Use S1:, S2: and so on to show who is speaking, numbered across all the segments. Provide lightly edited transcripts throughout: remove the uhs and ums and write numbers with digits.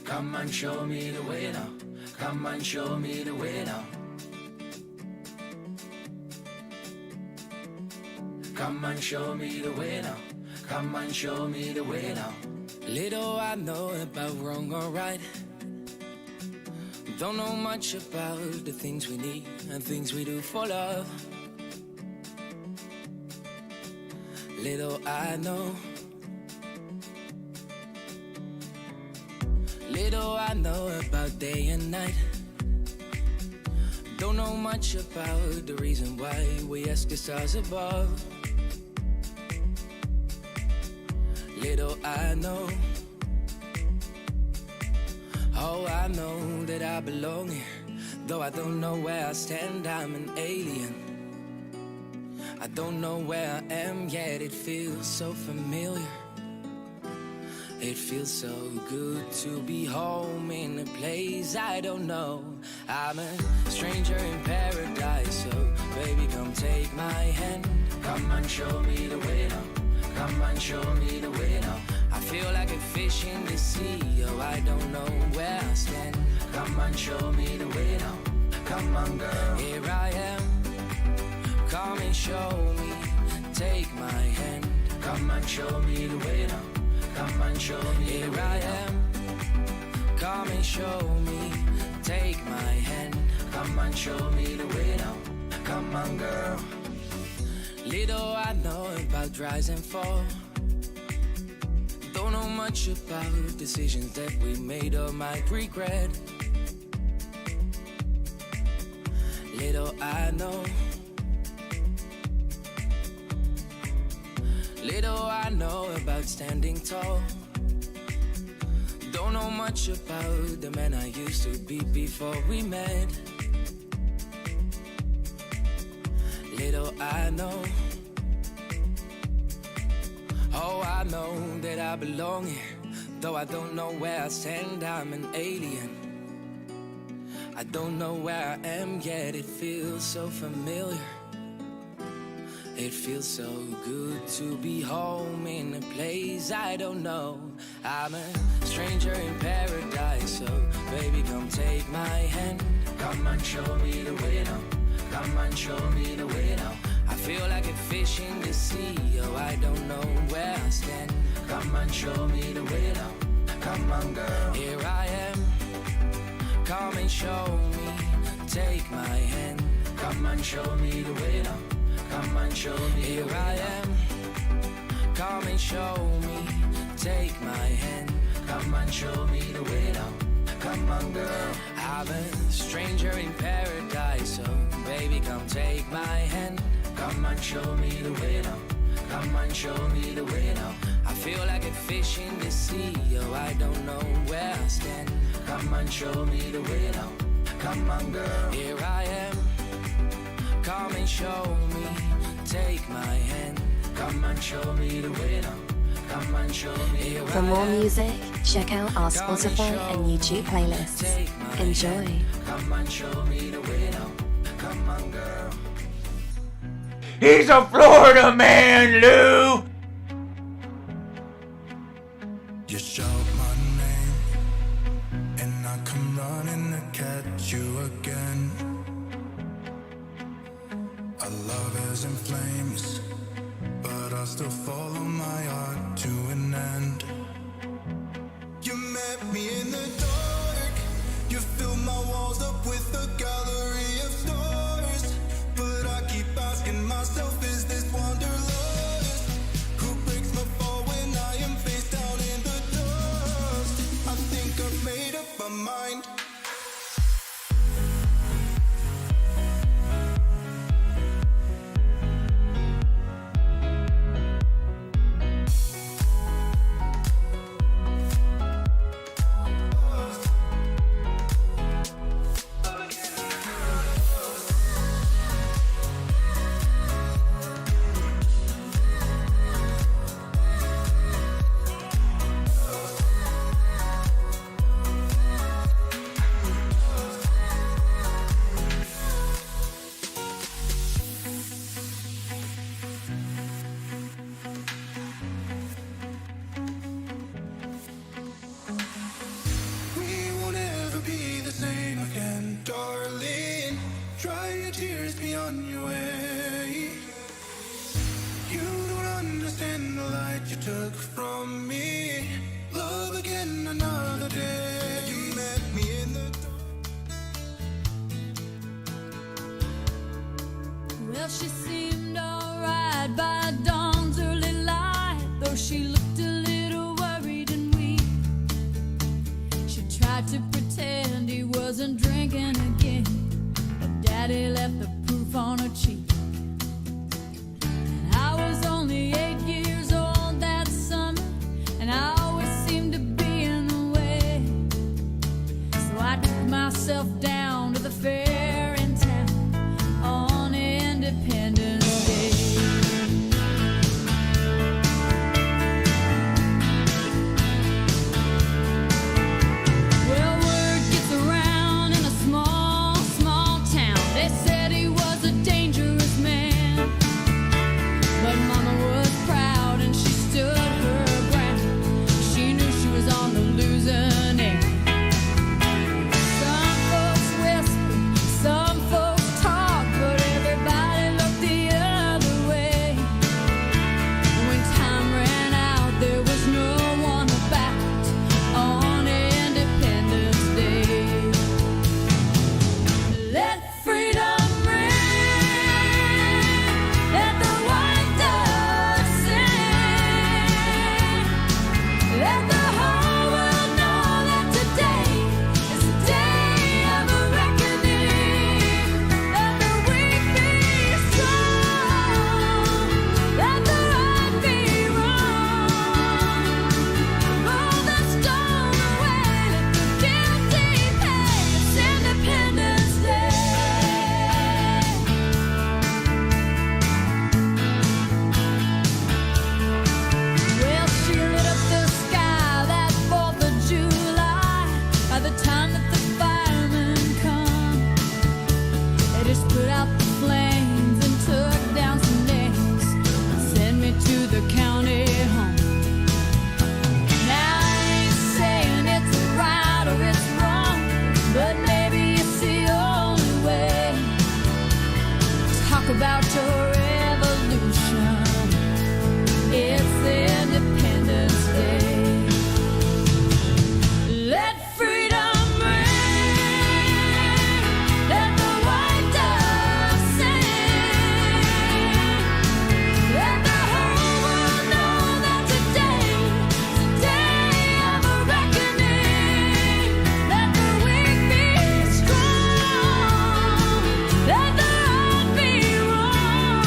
S1: Come and show me the way now. Come and show me the way now. Come and show me the way now. Come and show me the way now. Little I know about wrong or right. Don't know much about the things we need and things we do for love. Little I know. Little I know about day and night. Don't know much about the reason why we ask the stars above. Little I know. Oh, I know that I belong here. Though I don't know where I stand, I'm an alien. I don't know where I am, yet it feels so familiar. It feels so good to be home in a place I don't know. I'm a stranger in paradise, so baby come take my hand. Come and show me the way now. Come and show me the way now. I feel like a fish in the sea, oh I don't know where I stand. Come and show me the way now. Come on girl. Here I am. Come and show me. Take my hand. Come and show me the way now. Come and show me. Here I am. Come and show me. Take my hand. Come and show me the way now. Come on girl. Little I know about rise and fall. Don't know much about decisions that we made or might regret. Little I know. Little I know about standing tall. Don't know much about the man I used to be before we met. Little I know. Oh, I know that I belong here. Though I don't know where I stand, I'm an alien. I don't know where I am, yet it feels so familiar. It feels so good to be home in a place I don't know. I'm a stranger in paradise, so baby come take my hand. Come and show me the way now. Come and show me the way now. I feel like a fish in the sea, oh I don't know where I stand. Come and show me the way now. Come on girl. Here I am. Come and show me. Take my hand. Come and show me the way now. Come and show me. Here I am. Come and show me. Take my hand. Come and show me the way now. Come on girl. I'm a stranger in paradise, so baby come take my hand. Come and show me the way now. Come and show me the way now. I feel like a fish in the sea, oh I don't know where I stand. Come and show me the way now. Come on girl. Here I am. Come and show me. Take my hand. Come and show me the way now. Come and show me.
S2: For more music, check out our Spotify and YouTube playlists. Enjoy.
S1: Come and show me the way now. Come on girl.
S3: He's a Florida man, Lou!
S4: You shout my name, and I come running to catch you again. Our love is in flames, but I still follow my heart to an end. You met me in the dark, you filled my walls up with a gallery of stars. But I keep asking myself, is this wanderlust? Who breaks my fall when I am face down in the dust? I think I've made up my mind. took from me. Love again another day. You met me in the dark.
S5: Well, she seemed alright by dawn's early light, though she looked a little worried and weak. She tried to pretend he wasn't drinking again, but Daddy left the proof on her cheek. And I was only 8 years old that summer, and I always seemed to be in the way. So I took myself down to the fair in town on Independence Day. Well, word gets around in a small, small town. They said he was a dangerous man, but Mama was proud and she stood her ground. She knew she was on the losing end. Some folks whisper, some folks talk, but everybody looked the other way. And when time ran out, there was no one about on Independence Day. Let freedom ring, let the white dove sing, let the whole world know that today is the day of a reckoning. Let the weak be strong, let the right be wrong. Roll the stone away, let the guilty pay. It's Independence Day. Well, she lit up the sky that 4th of July. By the time that the firemen come, they just put out the flames and took down some names and sent me to the county home. Now I ain't saying it's right or it's wrong, but maybe it's the only way. Talk about your revolution. It's Independence Day. Let freedom ring, let the white dove sing, let the whole world know that today is the day of a reckoning. Let the weak be strong, let the right be wrong.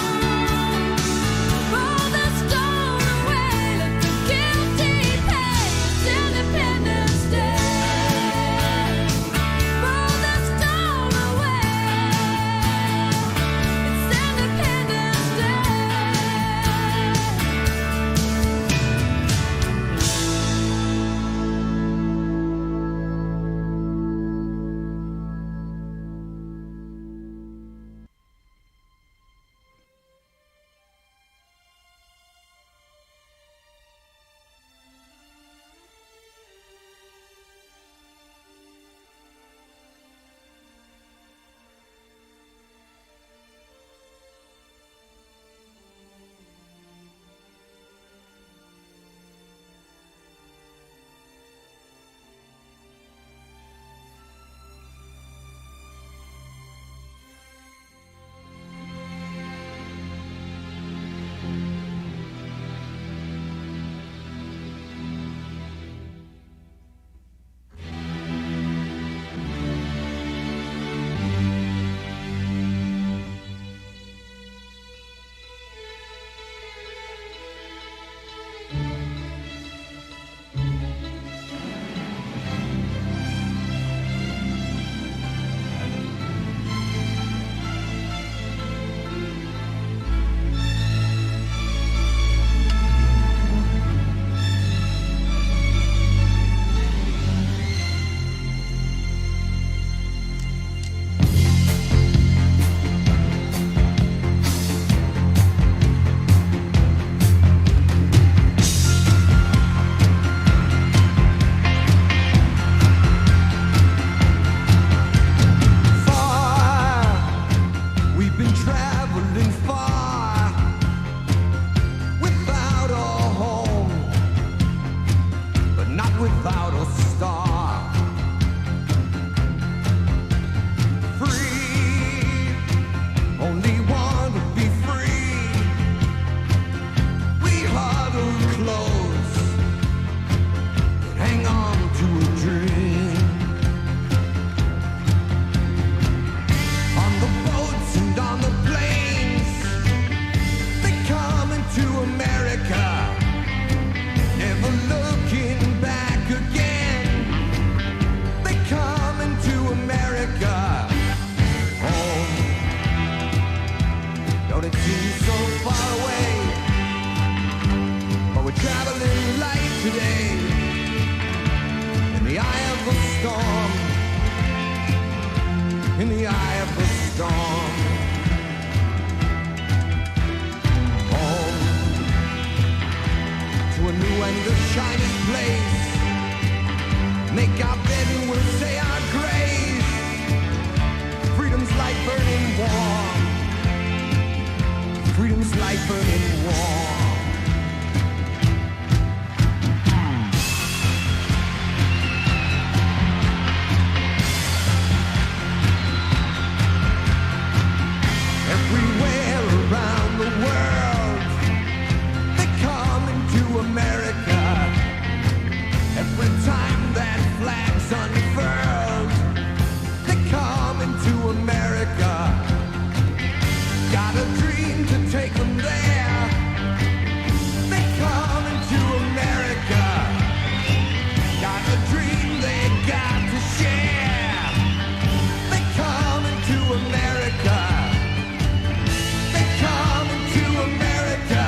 S6: and it seems so far away. But we're traveling light today in the eye of the storm. In the eye of the storm. Home to a new and a shining place. Make our bed and we'll say our grace. Freedom's light burning warm. Freedom's light burning warm. Everywhere around the world, they're coming to America. Every time that flag's unfurled, they're coming to America. Got a dream to take them there. They're coming to America. Got a dream they got to share. They're coming to America. They're coming to America.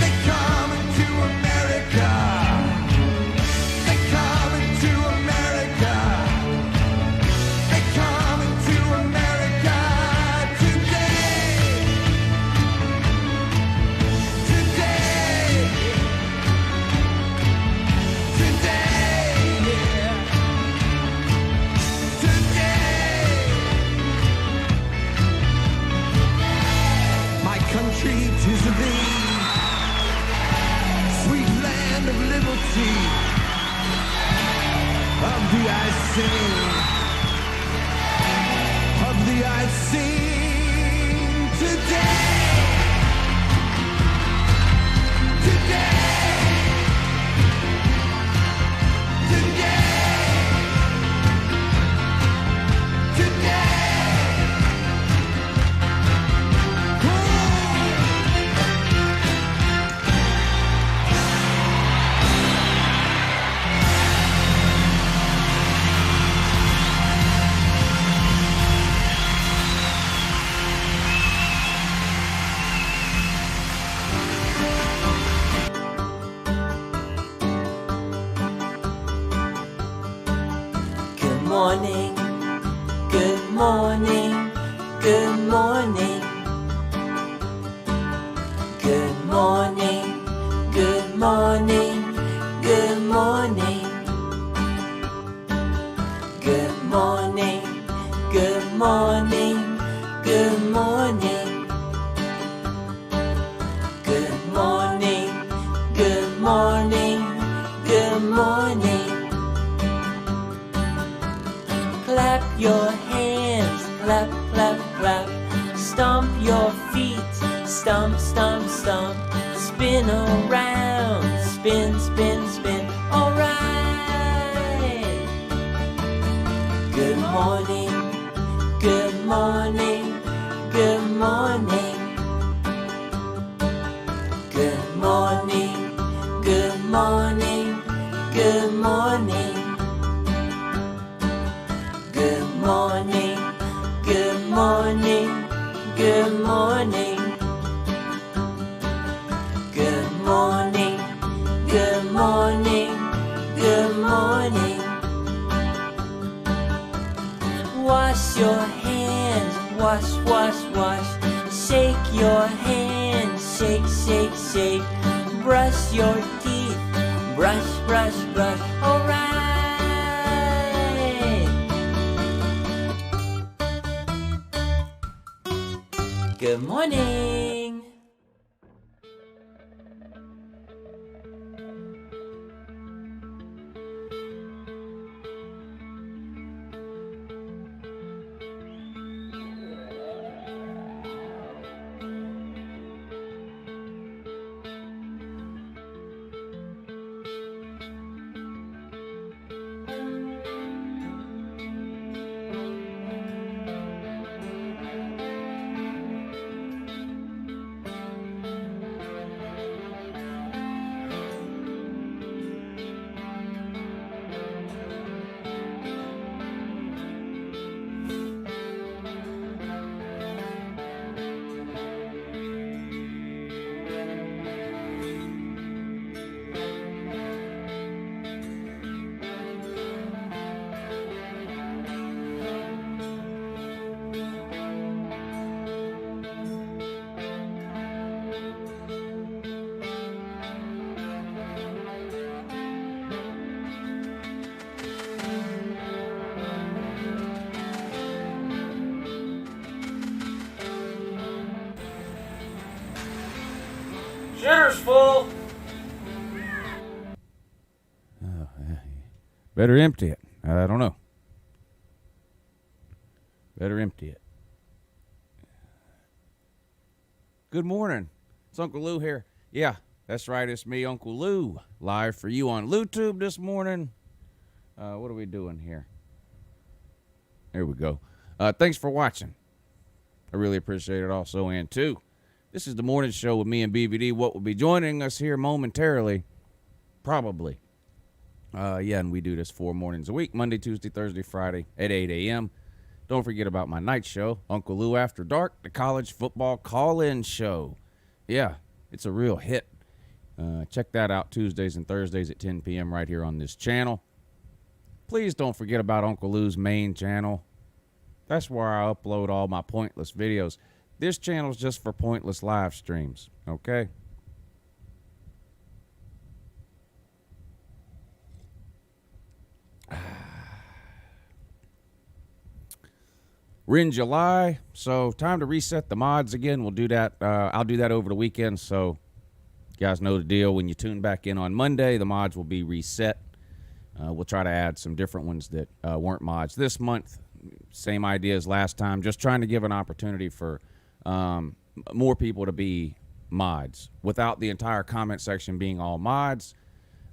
S6: They're coming to America. They're coming to America. They're coming to America today. Today. Today. Today. My country, 'tis of thee, sweet land of liberty. Of thee I sing, of thee I sing today. Today. Today. Today.
S7: Good morning, good morning, good morning. Good morning, good morning, good morning. Good morning, good morning, good morning. Good morning, good morning, good morning. Clap your hands, clap, clap, clap. Stomp your feet, stomp, stomp, stomp. Spin around, spin, spin, spin. All right. Good morning, good morning, good morning. Good morning, good morning, good morning. Good morning, good morning, good morning. Good morning, good morning, good morning. Wash your hands, wash, wash, wash. Shake your hands, shake, shake, shake. Brush your teeth, brush, brush, brush. All right. Good morning.
S3: Shitter's full.
S8: Better empty it. I don't know. Better empty it. Good morning. It's Uncle Lou here. Yeah, that's right. It's me, Uncle Lou, live for you on LouTube this morning. What are we doing here? There we go. Thanks for watching. I really appreciate it also. And two, this is the morning show with me and BBD. What will be joining us here momentarily, probably. And we do this 4 mornings a week, Monday, Tuesday, Thursday, Friday at 8 a.m. Don't forget about my night show, Uncle Lou After Dark, the college football call-in show. Yeah, it's a real hit. Check that out Tuesdays and Thursdays at 10 p.m. right here on this channel. Please don't forget about Uncle Lou's main channel. That's where I upload all my pointless videos. This channel is just for pointless live streams, okay? We're in July, so time to reset the mods again. We'll do that. I'll do that over the weekend, so you guys know the deal. When you tune back in on Monday, the mods will be reset. We'll try to add some different ones that weren't mods this month. Same idea as last time, just trying to give an opportunity for more people to be mods without the entire comment section being all mods,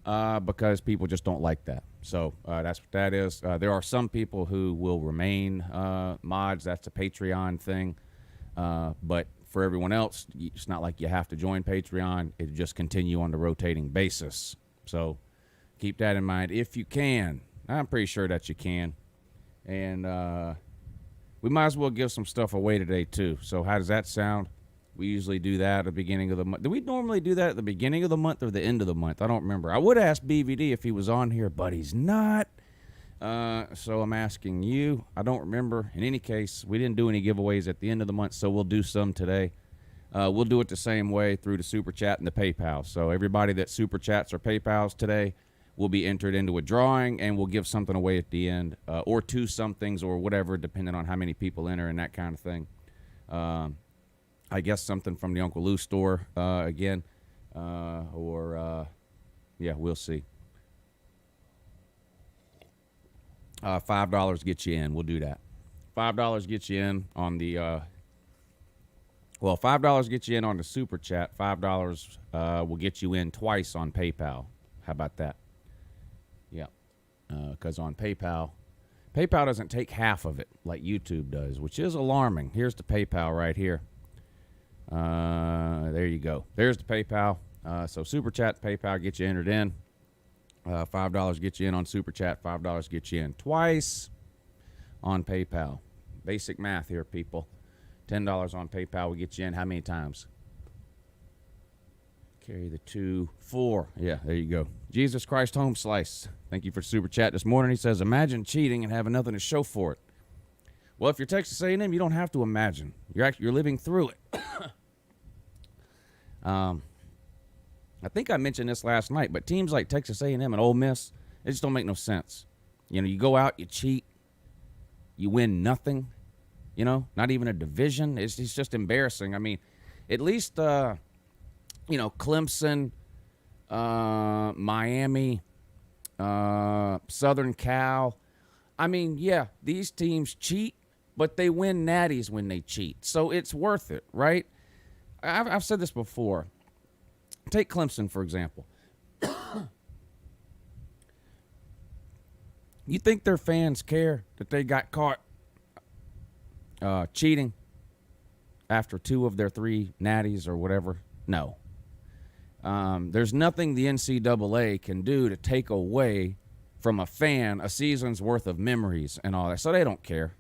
S8: because people just don't like that. So that's what that is. There are some people who will remain mods. That's a Patreon thing. But for everyone else, it's not like you have to join Patreon. It'll just continue on the rotating basis. So keep that in mind if you can. I'm pretty sure that you can. And we might as well give some stuff away today, too. So how does that sound? We usually do that at the beginning of the month. Do we normally do that at the beginning of the month or the end of the month? I don't remember. I would ask BVD if he was on here, but he's not. So I'm asking you. I don't remember. In any case, we didn't do any giveaways at the end of the month, so we'll do some today. We'll do it the same way through the Super Chat and the PayPal. So everybody that Super Chats or PayPals today will be entered into a drawing, and we'll give something away at the end, or two somethings or whatever, depending on how many people enter and that kind of thing. I guess something from the Uncle Lou store again, yeah, we'll see. $5 gets you in. We'll do that. $5 gets you in on the $5 gets you in on the Super Chat. $5 will get you in twice on PayPal. How about that? Yeah, because on PayPal doesn't take half of it like YouTube does, which is alarming. Here's the PayPal right here. There you go. There's the PayPal. So Super Chat, PayPal get you entered in. $5 get you in on Super Chat. $5 get you in twice on PayPal. Basic math here, people. $10 on PayPal will get you in how many times? Carry the 2, 4. Yeah, there you go. Jesus Christ Home Slice. Thank you for Super Chat this morning. He says, imagine cheating and having nothing to show for it. Well, if you're Texas A&M, you don't have to imagine. You're living through it. I think I mentioned this last night, but teams like Texas A&M and Ole Miss, it just don't make no sense. You know, you go out, you cheat, you win nothing. You know, not even a division. It's just embarrassing. I mean, at least Clemson, Miami, Southern Cal. I mean, yeah, these teams cheat, but they win natties when they cheat. So it's worth it, right? I've said this before. Take Clemson, for example. You think their fans care that they got caught cheating after 2 of their 3 natties or whatever? No. There's nothing the NCAA can do to take away from a fan a season's worth of memories and all that. So they don't care.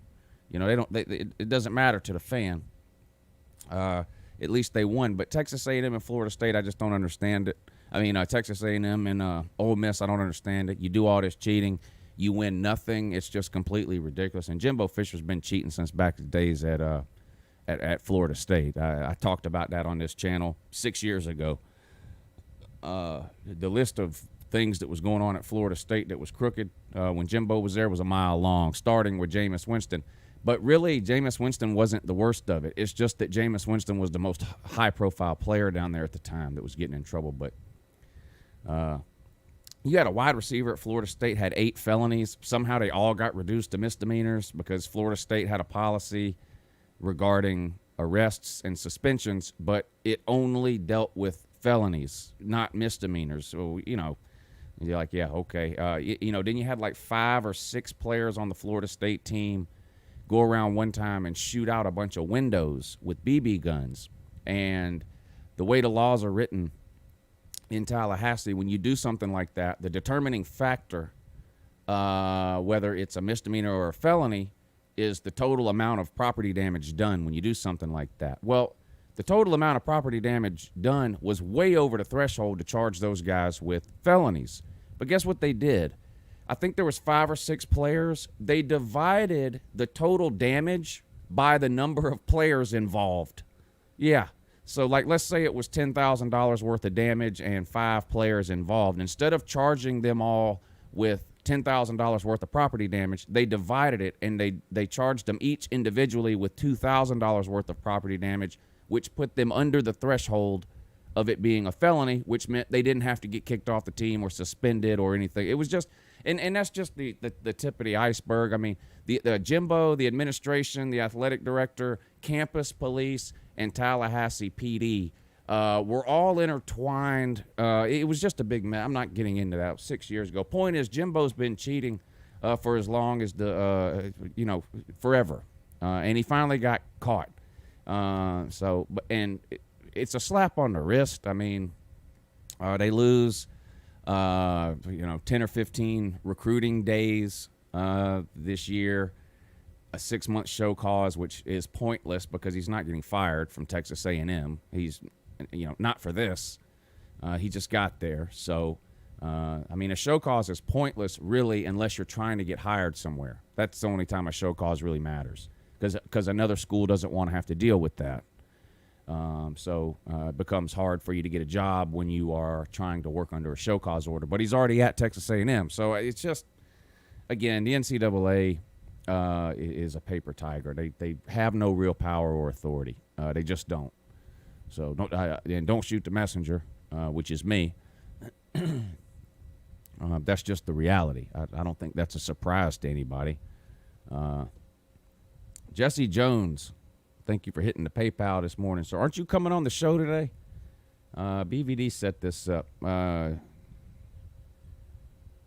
S8: You know, it doesn't matter to the fan. At least they won. But Texas A&M and Florida State, I just don't understand it. I mean, Texas A&M and Ole Miss, I don't understand it. You do all this cheating, you win nothing. It's just completely ridiculous. And Jimbo Fisher's been cheating since back in the days at Florida State. I talked about that on this channel 6 years ago. The list of things that was going on at Florida State that was crooked when Jimbo was there was a mile long, starting with Jameis Winston. But really, Jameis Winston wasn't the worst of it. It's just that Jameis Winston was the most high-profile player down there at the time that was getting in trouble. But you had a wide receiver at Florida State, had 8 felonies. Somehow they all got reduced to misdemeanors because Florida State had a policy regarding arrests and suspensions, but it only dealt with felonies, not misdemeanors. So, you're like, yeah, okay. Then you had like 5 or 6 players on the Florida State team go around one time and shoot out a bunch of windows with BB guns. And the way the laws are written in Tallahassee, when you do something like that, the determining factor, whether it's a misdemeanor or a felony, is the total amount of property damage done when you do something like that. Well, the total amount of property damage done was way over the threshold to charge those guys with felonies. But guess what they did? I think there was 5 or 6 players. They divided the total damage by the number of players involved. Yeah. So, like, let's say it was $10,000 worth of damage and 5 players involved. Instead of charging them all with $10,000 worth of property damage, they divided it, and they charged them each individually with $2,000 worth of property damage, which put them under the threshold of it being a felony, which meant they didn't have to get kicked off the team or suspended or anything. It was just, and that's just the tip of the iceberg. I mean, the Jimbo, the administration, the athletic director, campus police, and Tallahassee PD were all intertwined. It was just a big mess. I'm not getting into that. 6 years ago. Point is, Jimbo's been cheating for as long as forever, and he finally got caught. It's a slap on the wrist. I mean, they lose, 10 or 15 recruiting days this year. A 6-month show cause, which is pointless because he's not getting fired from Texas A&M. He's, not for this. He just got there. So, a show cause is pointless, really, unless you're trying to get hired somewhere. That's the only time a show cause really matters, because another school doesn't want to have to deal with that. It becomes hard for you to get a job when you are trying to work under a show cause order. But he's already at Texas A&M. So it's just, again, the NCAA is a paper tiger. They have no real power or authority. They just don't. So don't shoot the messenger, which is me. That's just the reality. I don't think that's a surprise to anybody. Jesse Jones, thank you for hitting the PayPal this morning. So aren't you coming on the show today? BVD set this up.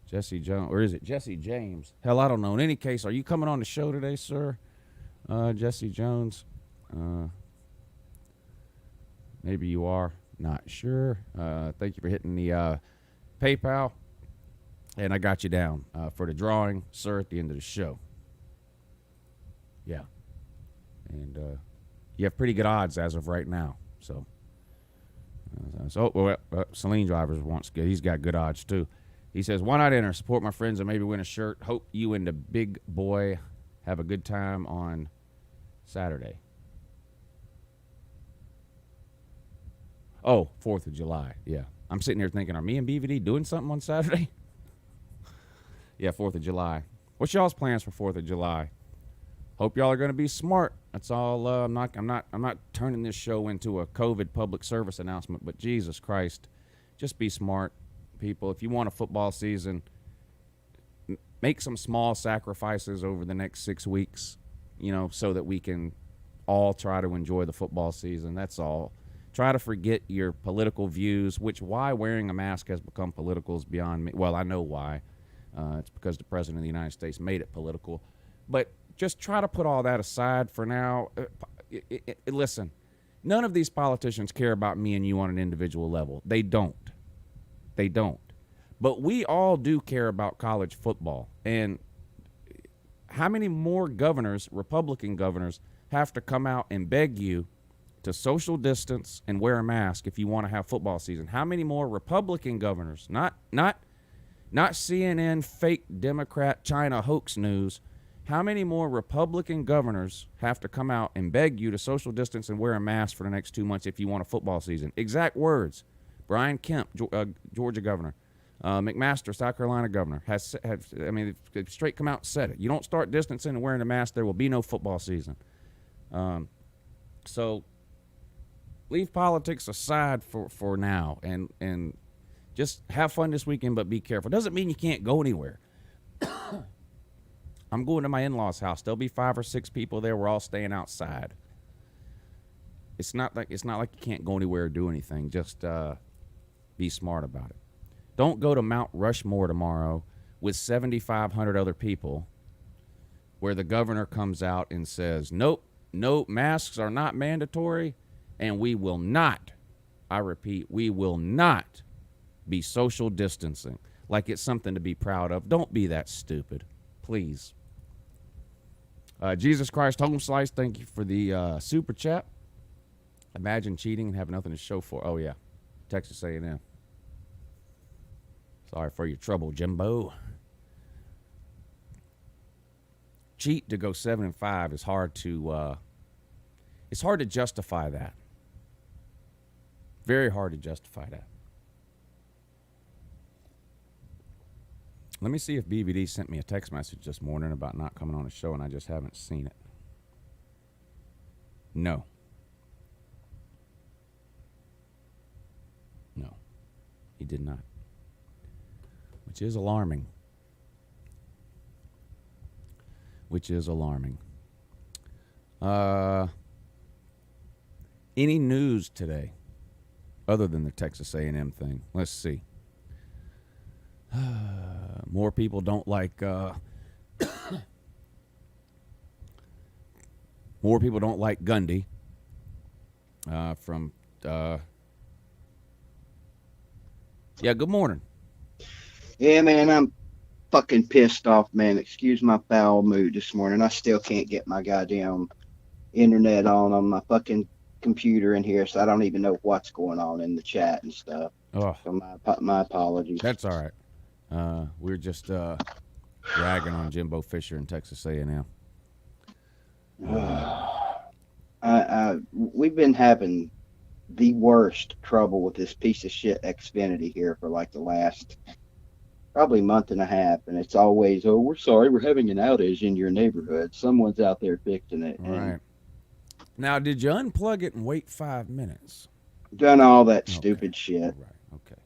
S8: Jesse Jones, or is it Jesse James? Hell, I don't know. In any case, are you coming on the show today, sir? Jesse Jones. Maybe you are. Not sure. Thank you for hitting the PayPal. And I got you down for the drawing, sir, at the end of the show. Yeah. And you have pretty good odds as of right now. So Celine Drivers wants good. He's got good odds, too. He says, why not enter? Support my friends and maybe win a shirt. Hope you and the big boy have a good time on Saturday. Oh, 4th of July. Yeah. I'm sitting here thinking, are me and BVD doing something on Saturday? Yeah, 4th of July. What's y'all's plans for 4th of July? Hope y'all are going to be smart. That's all. I'm not turning this show into a COVID public service announcement, but Jesus Christ, just be smart, people. If you want a football season, make some small sacrifices over the next 6 weeks, so that we can all try to enjoy the football season. That's all. Try to forget your political views, why wearing a mask has become political is beyond me. Well, I know why. It's because the President of the United States made it political. But just try to put all that aside for now. Listen, none of these politicians care about me and you on an individual level. They don't. But we all do care about college football. And how many more governors, Republican governors, have to come out and beg you to social distance and wear a mask if you want to have football season? How many more Republican governors, not CNN fake Democrat China hoax news, how many more Republican governors have to come out and beg you to social distance and wear a mask for the next 2 months if you want a football season? Exact words. Brian Kemp, Georgia governor. McMaster, South Carolina governor, straight come out and said it. You don't start distancing and wearing a mask, there will be no football season. So leave politics aside for now and just have fun this weekend, but be careful. Doesn't mean you can't go anywhere. I'm going to my in-laws' house. There'll be 5 or 6 people there. We're all staying outside. It's not like you can't go anywhere or do anything. Just be smart about it. Don't go to Mount Rushmore tomorrow with 7,500 other people where the governor comes out and says, nope, masks are not mandatory, and we will not, I repeat, we will not be social distancing like it's something to be proud of. Don't be that stupid, please. Jesus Christ Home Slice, thank you for the super chat. Imagine cheating and have nothing to show for. Oh, yeah, Texas A&M. Sorry for your trouble, Jimbo. Cheat to go 7-5 is hard to. It's hard to justify that. Very hard to justify that. Let me see if BVD sent me a text message this morning about not coming on the show, and I just haven't seen it. No, he did not. Which is alarming. Any news today other than the Texas A&M thing? Let's see. More people don't like Gundy from good morning.
S9: Yeah, man, I'm fucking pissed off, man. Excuse my foul mood this morning. I still can't get my goddamn internet on my fucking computer in here, so I don't even know what's going on in the chat and stuff.
S8: Oh,
S9: so my apologies.
S8: That's all right. We're just ragging on Jimbo Fisher and Texas A&M.
S9: We've been having the worst trouble with this piece of shit Xfinity here for like the last probably month and a half, and it's always, oh, we're sorry, we're having an outage in your neighborhood. Someone's out there fixing it.
S8: Right. Now, did you unplug it and wait 5 minutes?
S9: Done all that stupid shit.
S8: Right. Okay.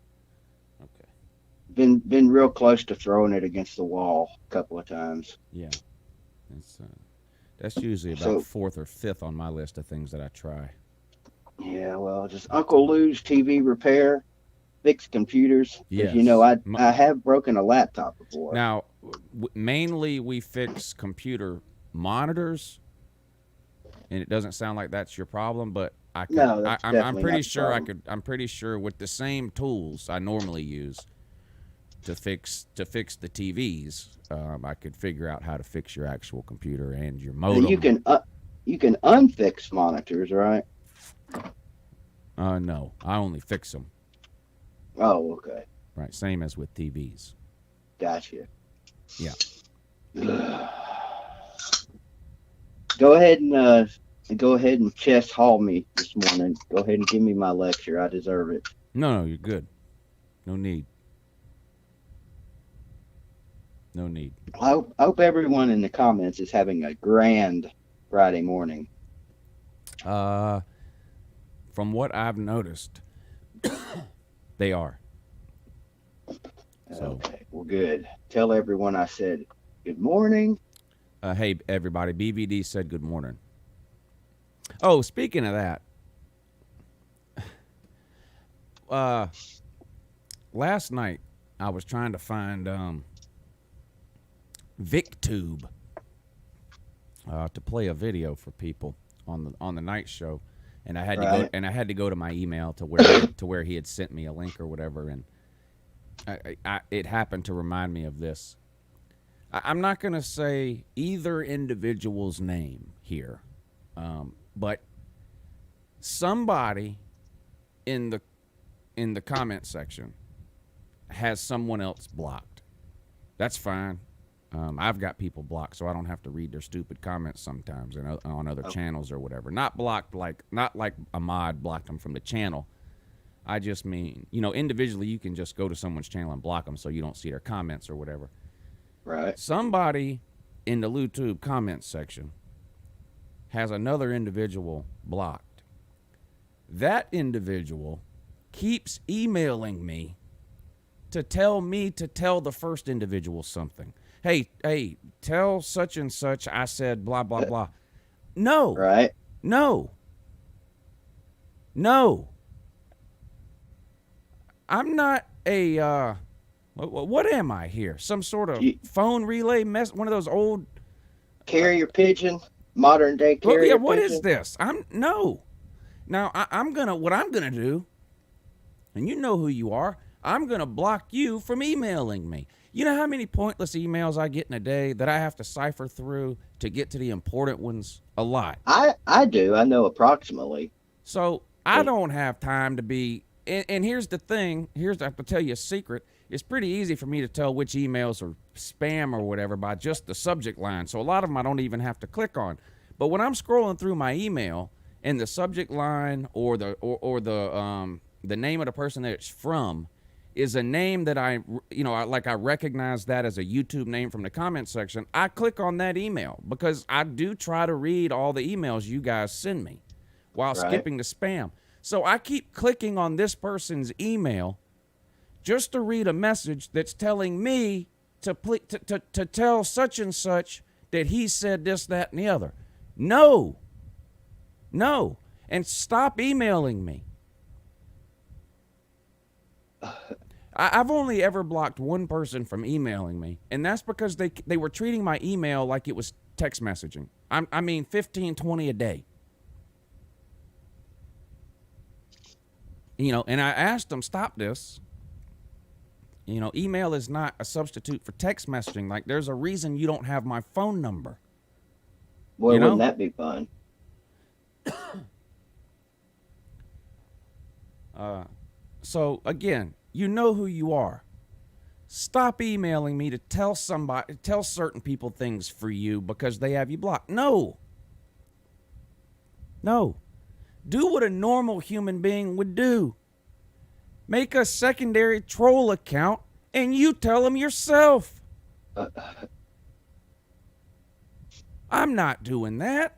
S9: Been real close to throwing it against the wall a couple of times.
S8: Yeah. That's usually about 4th or 5th on my list of things that I try.
S9: Yeah, well, just Uncle Lou's TV repair, fix computers.
S8: Yes.
S9: You know, I have broken a laptop before.
S8: Now, mainly we fix computer monitors, and it doesn't sound like that's your problem, but I'm pretty sure with the same tools I normally use to fix the TVs, I could figure out how to fix your actual computer and your modem.
S9: You can unfix monitors, right?
S8: No, I only fix them.
S9: Oh, okay.
S8: Right, same as with TVs.
S9: Gotcha.
S8: Yeah.
S9: Go ahead and chest haul me this morning. Go ahead and give me my lecture. I deserve it.
S8: No, you're good. No need.
S9: I hope everyone in the comments is having a grand Friday morning.
S8: From what I've noticed, they are. So.
S9: Okay, well, good. Tell everyone I said good morning.
S8: Hey, everybody. BVD said good morning. Oh, speaking of that, last night I was trying to find VicTube to play a video for people on the night show, and I had to go to my email to where he had sent me a link or whatever, and it happened to remind me of this. I'm not going to say either individual's name here, but somebody in the comment section has someone else blocked. That's fine. I've got people blocked, so I don't have to read their stupid comments sometimes on other channels or whatever. Not blocked not like a mod blocked them from the channel. I just mean, you know, individually you can just go to someone's channel and block them so you don't see their comments or whatever.
S9: Right.
S8: Somebody in the LouTube comments section has another individual blocked. That individual keeps emailing me to tell the first individual something. Hey, tell such and such I said blah, blah, blah. No.
S9: Right.
S8: No. I'm not a, what am I here? Some sort of phone relay one of those old
S9: carrier pigeon, modern day carrier pigeon.
S8: What is this? No. Now, what I'm gonna do, and you know who you are, I'm gonna block you from emailing me. You know how many pointless emails I get in a day that I have to cipher through to get to the important ones? A lot.
S9: I do. I know approximately.
S8: So I don't have time to be, and here's the thing, I have to tell you a secret. It's pretty easy for me to tell which emails are spam or whatever by just the subject line. So a lot of them I don't even have to click on. But when I'm scrolling through my email and the subject line or the name of the person that it's from is a name that I recognize that as a YouTube name from the comment section, I click on that email because I do try to read all the emails you guys send me while skipping the spam. So I keep clicking on this person's email just to read a message that's telling me to tell such and such that he said this, that, and the other. No. And stop emailing me. I've only ever blocked one person from emailing me, and that's because they were treating my email like it was text messaging. I mean 15, 20 a day. You know, and I asked them, stop this. You know, email is not a substitute for text messaging. Like, there's a reason you don't have my phone number.
S9: Well, wouldn't that be fun?
S8: So, again, you know who you are. Stop emailing me to tell certain people things for you because they have you blocked. No. Do what a normal human being would do. Make a secondary troll account and you tell them yourself. I'm not doing that.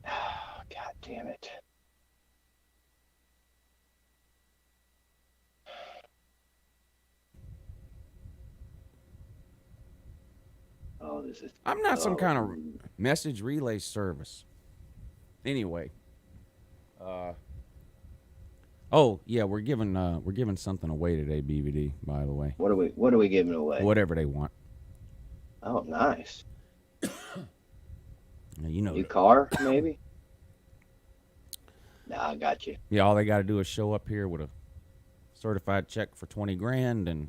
S9: Oh, God damn it. Oh, this is.
S8: I'm not some kind of message relay service. Anyway. We're giving something away today, BVD, by the way.
S9: What are we giving away?
S8: Whatever they want.
S9: Oh, nice.
S8: You know,
S9: new car, maybe? Nah, I got you.
S8: Yeah, all they got to do is show up here with a certified check for $20,000, and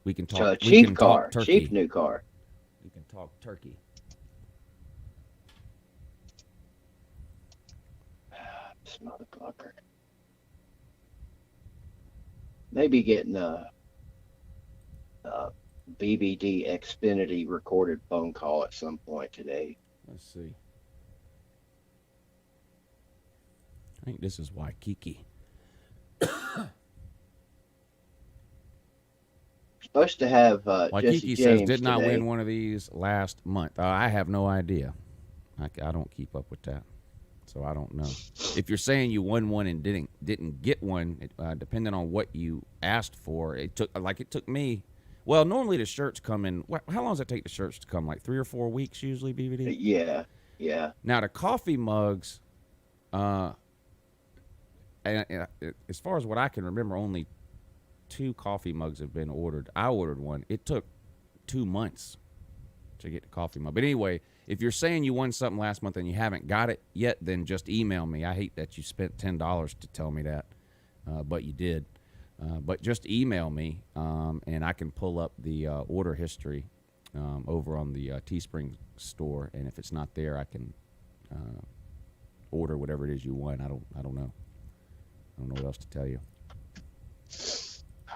S8: we can talk.
S9: So a cheap car, cheap new car.
S8: We can talk turkey.
S9: This motherfucker. Maybe getting a BBD Xfinity recorded phone call at some point today.
S8: Let's see. I think this is Waikiki.
S9: Supposed to have
S8: Waikiki
S9: Jesse
S8: says
S9: James
S8: did not
S9: today.
S8: win one of these last month. I have no idea. I don't keep up with that, so I don't know. If you're saying you won one and didn't get one, depending on what you asked for, it took me. Well, normally the shirts come in. How long does it take the shirts to come? Like 3 or 4 weeks usually, BVD.
S9: Yeah.
S8: Now the coffee mugs. And as far as what I can remember, only 2 coffee mugs have been ordered. I ordered one. It took 2 months to get the coffee mug. But anyway, if you're saying you won something last month and you haven't got it yet, then just email me. I hate that you spent $10 to tell me that, but you did. But just email me, and I can pull up the order history over on the Teespring store. And if it's not there, I can order whatever it is you want. I don't know. I don't know what else to tell you.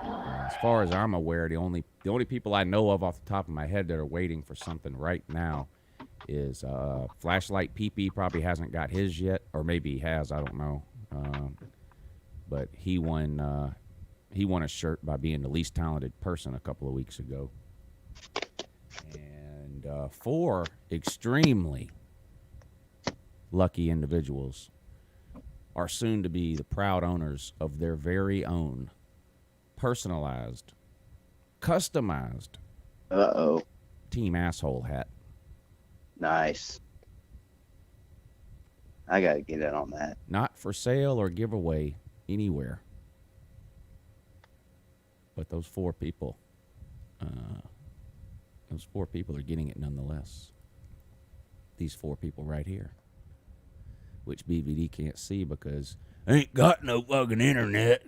S8: As far as I'm aware, the only people I know of off the top of my head that are waiting for something right now is Flashlight PP probably hasn't got his yet, or maybe he has. I don't know. But he won a shirt by being the least talented person a couple of weeks ago. And 4 extremely lucky individuals are soon to be the proud owners of their very own personalized, customized Team Asshole hat.
S9: Nice. I got to get in on that.
S8: Not for sale or giveaway anywhere. But those 4 people are getting it nonetheless. These 4 people right here. Which BVD can't see because ain't got no fucking internet.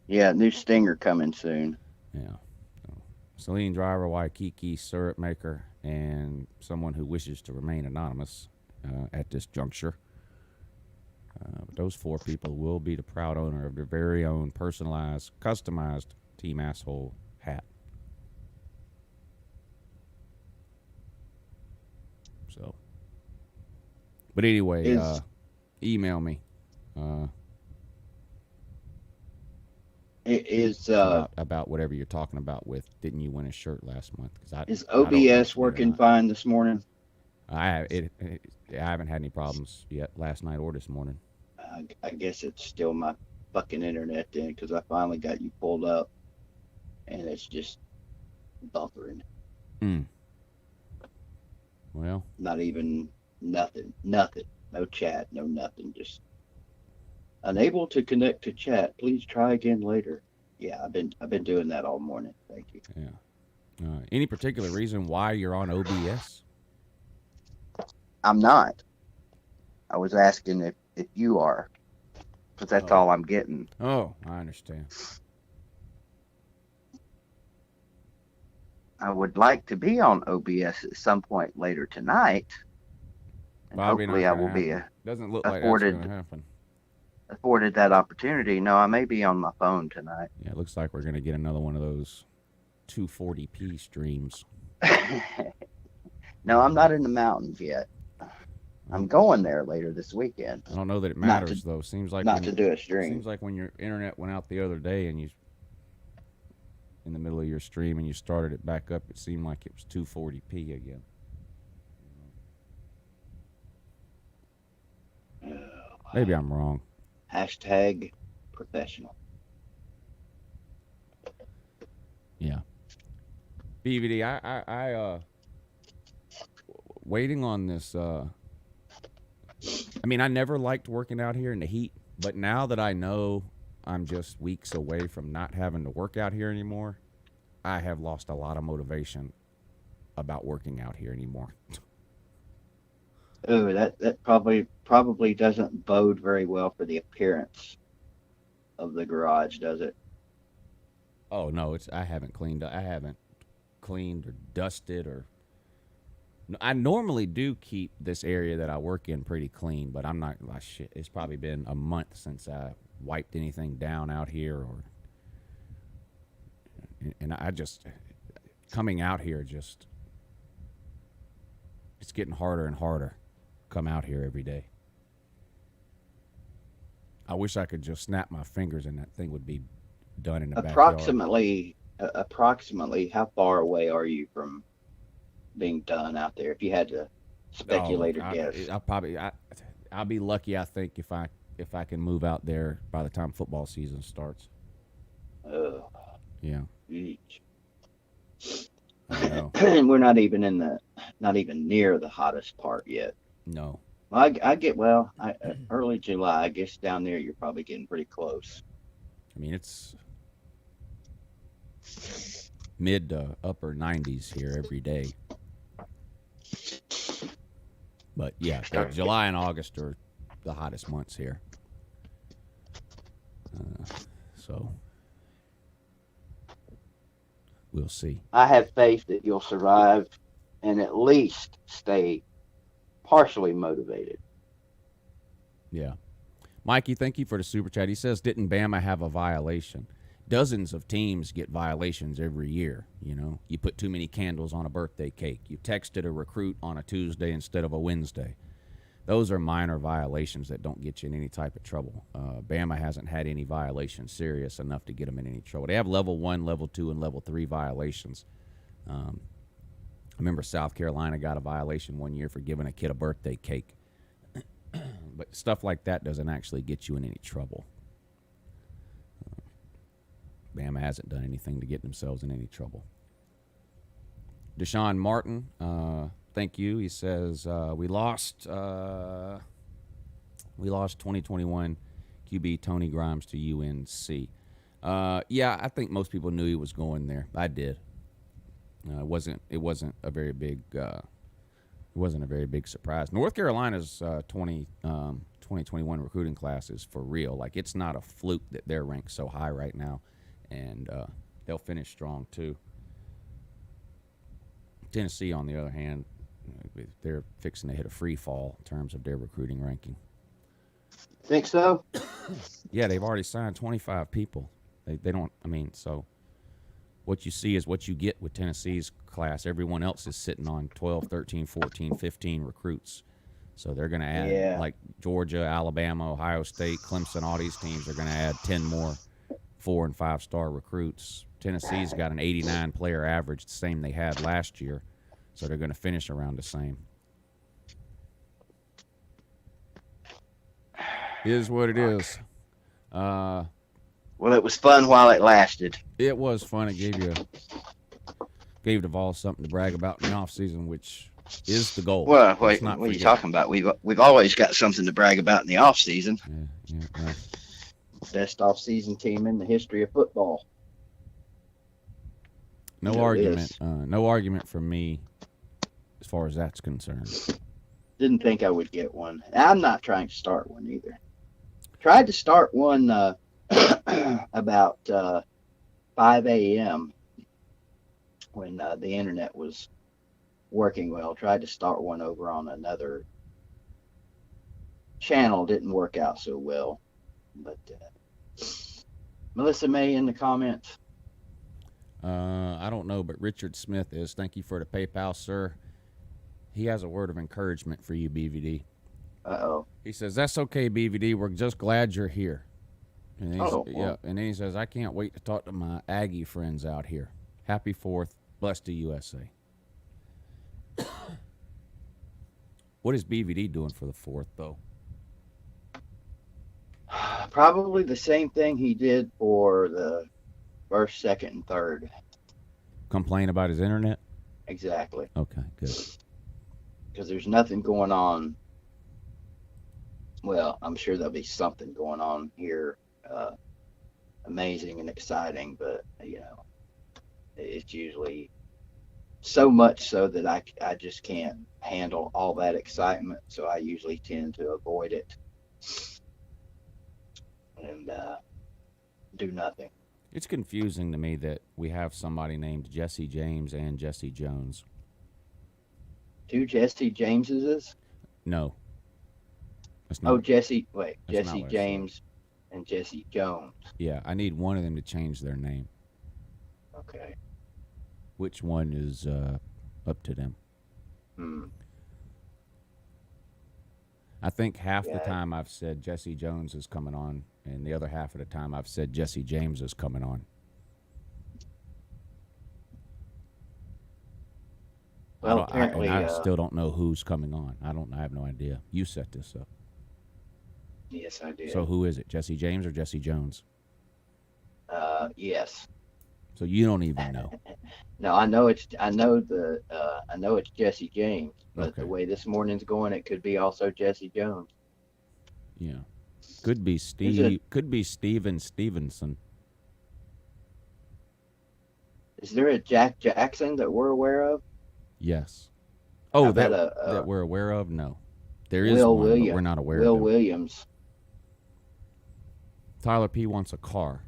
S9: Yeah, new stinger coming soon.
S8: Yeah. Celine driver, Waikiki syrup maker, and someone who wishes to remain anonymous at this juncture. But those 4 people will be the proud owner of their very own personalized, customized Team Asshole hat. So, but anyway, email me. About whatever you're talking about with didn't you win a shirt last month?
S9: Is OBS working fine this morning?
S8: I haven't had any problems yet last night or this morning.
S9: I guess it's still my fucking internet then, because I finally got you pulled up and it's just buffering.
S8: Well,
S9: not even nothing, no chat, no nothing, just unable to connect to chat. Please try again later. Yeah, I've been doing that all morning. Thank you.
S8: Yeah. Any particular reason why you're on OBS?
S9: I'm not. I was asking if you are, because that's all I'm getting.
S8: Oh, I understand.
S9: I would like to be on OBS at some point later tonight. And hopefully I will be
S8: Doesn't look like that's going to happen.
S9: Afforded that opportunity. No, I may be on my phone tonight.
S8: Yeah, it looks like we're going to get another one of those 240p streams.
S9: No, I'm not in the mountains yet. I'm going there later this weekend.
S8: I don't know that it matters, though. Seems like
S9: not to do a stream.
S8: Seems like when your internet went out the other day and you, in the middle of your stream, and you started it back up, it seemed like it was 240p again. Maybe I'm wrong.
S9: Hashtag professional.
S8: Yeah. BVD, I waiting on this. I mean, I never liked working out here in the heat, but now that I know I'm just weeks away from not having to work out here anymore, I have lost a lot of motivation about working out here anymore.
S9: Oh, that probably doesn't bode very well for the appearance of the garage, does it?
S8: Oh no, I haven't cleaned or dusted or. I normally do keep this area that I work in pretty clean, but I'm not like shit. It's probably been a month since I wiped anything down out here, and I just coming out here just it's getting harder and harder. Come out here every day. I wish I could just snap my fingers and that thing would be done in the backyard.
S9: Approximately, how far away are you from being done out there? If you had to speculate or guess,
S8: I'll be lucky. I think if I can move out there by the time football season starts. Yeah. I know.
S9: And we're not even near the hottest part yet.
S8: No.
S9: Well, early July. I guess down there you're probably getting pretty close.
S8: I mean, it's mid to upper 90s here every day. But yeah, July and August are the hottest months here. So we'll see.
S9: I have faith that you'll survive and at least stay partially motivated.
S8: Yeah. Mikey, thank you for the super chat. He says, didn't Bama have a violation? dozens of teams get violations every year. You know, you put too many candles on a birthday cake. You texted a recruit on a Tuesday instead of a Wednesday. Those are minor violations that don't get you in any type of trouble. Bama hasn't had any violations serious enough to get them in any trouble. They have level 1, level 2, and level 3 violations. I remember South Carolina got a violation one year for giving a kid a birthday cake. But stuff like that doesn't actually get you in any trouble. Bama hasn't done anything to get themselves in any trouble. Deshaun Martin, thank you. He says, we lost 2021 QB Tony Grimes to UNC. Yeah, I think most people knew he was going there. I did. It wasn't a very big surprise. North Carolina's 2021 recruiting class is for real. Like, it's not a fluke that they're ranked so high right now, and they'll finish strong too. Tennessee, on the other hand, they're fixing to hit a free fall in terms of their recruiting ranking.
S9: Think so?
S8: Yeah, they've already signed 25 people. They don't. I mean, so what you see is what you get with Tennessee's class. Everyone else is sitting on 12, 13, 14, 15 recruits. So they're going to add, like Georgia, Alabama, Ohio State, Clemson, all these teams are going to add 10 more 4- and 5-star recruits. Tennessee's got an 89 player average, the same they had last year. So they're going to finish around the same. Is what it is.
S9: Well, it was fun while it lasted.
S8: It was fun. It gave the Vols something to brag about in the off season, which is the goal.
S9: Well, what are you talking about? We've always got something to brag about in the off season.
S8: Yeah.
S9: Best off season team in the history of football.
S8: No argument. No argument from me as far as that's concerned.
S9: Didn't think I would get one. I'm not trying to start one either. Tried to start one about 5 a.m. when the internet was working well. Tried to start one over on another channel. Didn't work out so well. But Melissa May in the comments.
S8: I don't know, but Richard Smith is. Thank you for the PayPal, sir. He has a word of encouragement for you, BVD.
S9: Uh-oh.
S8: He says, that's okay, BVD. We're just glad you're here. And and then he says, I can't wait to talk to my Aggie friends out here. Happy 4th. Bless the USA. What is BVD doing for the 4th, though?
S9: Probably the same thing he did for the 1st, 2nd, and 3rd.
S8: Complain about his internet?
S9: Exactly.
S8: Okay, good.
S9: Because there's nothing going on. Well, I'm sure there'll be something going on here, amazing and exciting, but, it's usually so much so that I just can't handle all that excitement, so I usually tend to avoid it and do nothing.
S8: It's confusing to me that we have somebody named Jesse James and Jesse Jones.
S9: 2 Jesse Jameses?
S8: No. Not,
S9: Jesse
S8: Jesse
S9: James and Jesse Jones.
S8: Yeah, I need one of them to change their name.
S9: Okay.
S8: Which one is up to them? I think half the time I've said Jesse Jones is coming on, and the other half of the time I've said Jesse James is coming on.
S9: Well, apparently,
S8: I still don't know who's coming on. I have no idea. You set this up.
S9: Yes, I did.
S8: So who is it? Jesse James or Jesse Jones?
S9: Yes.
S8: So you don't even know.
S9: No, I know it's Jesse James, but the way this morning's going, it could be also Jesse Jones.
S8: Yeah. Could be Steve. Could be Steven Stevenson.
S9: Is there a Jack Jackson that we're aware of?
S8: Yes. Oh, that we're aware of? No. There is
S9: Will
S8: one,
S9: Williams,
S8: but we're not aware
S9: Will
S8: of him.
S9: Williams.
S8: Tyler P. wants a car.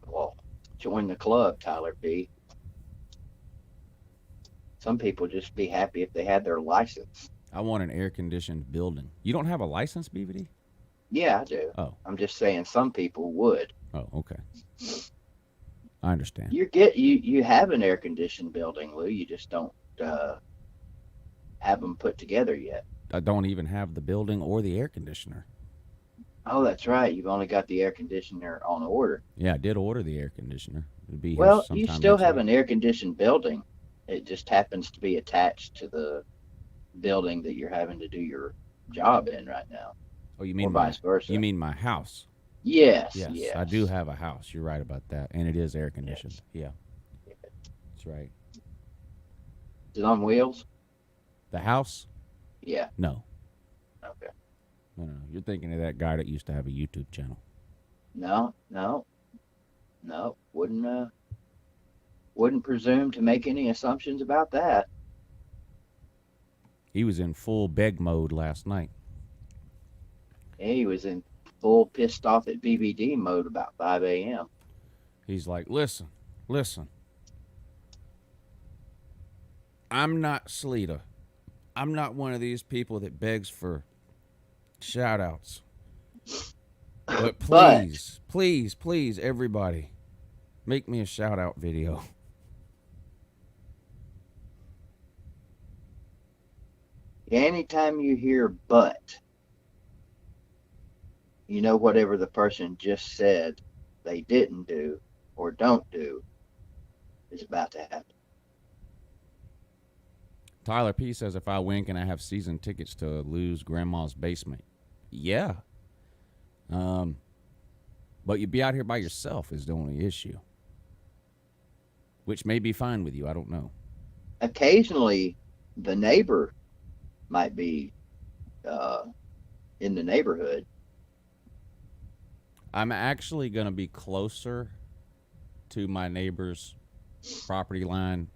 S9: Well, join the club, Tyler P. Some people just be happy if they had their license.
S8: I want an air-conditioned building. You don't have a license, BVD?
S9: Yeah, I do.
S8: Oh.
S9: I'm just saying some people would.
S8: Oh, okay. I understand.
S9: You have an air conditioned building, Lou. You just don't have them put together yet.
S8: I don't even have the building or the air conditioner.
S9: Oh, that's right. You've only got the air conditioner on order.
S8: Yeah, I did order the air conditioner. It'll be here
S9: Well,
S8: sometime
S9: you still
S8: next
S9: have
S8: week.
S9: an air conditioned building. It just happens to be attached to the building that you're having to do your job in right now.
S8: Oh, you mean
S9: or vice versa.
S8: You mean my house?
S9: Yes.
S8: Yes, I do have a house. You're right about that, and it is air conditioned. Yeah, that's right.
S9: Is it on wheels?
S8: The house?
S9: Yeah.
S8: No.
S9: Okay.
S8: No. You're thinking of that guy that used to have a YouTube channel.
S9: No. Wouldn't presume to make any assumptions about that.
S8: He was in full beg mode last night.
S9: He was in full pissed off at BBD mode about 5 a.m.
S8: He's like, listen. I'm not Sleeta. I'm not one of these people that begs for shout outs. But please, everybody, make me a shout out video.
S9: Anytime you hear but, you know whatever the person just said they didn't do or don't do is about to happen.
S8: Tyler P says, if I win, can I have season tickets to Lou's grandma's basement? Yeah. But you'd be out here by yourself is the only issue. Which may be fine with you. I don't know.
S9: Occasionally, the neighbor might be in the neighborhood.
S8: I'm actually going to be closer to my neighbor's property line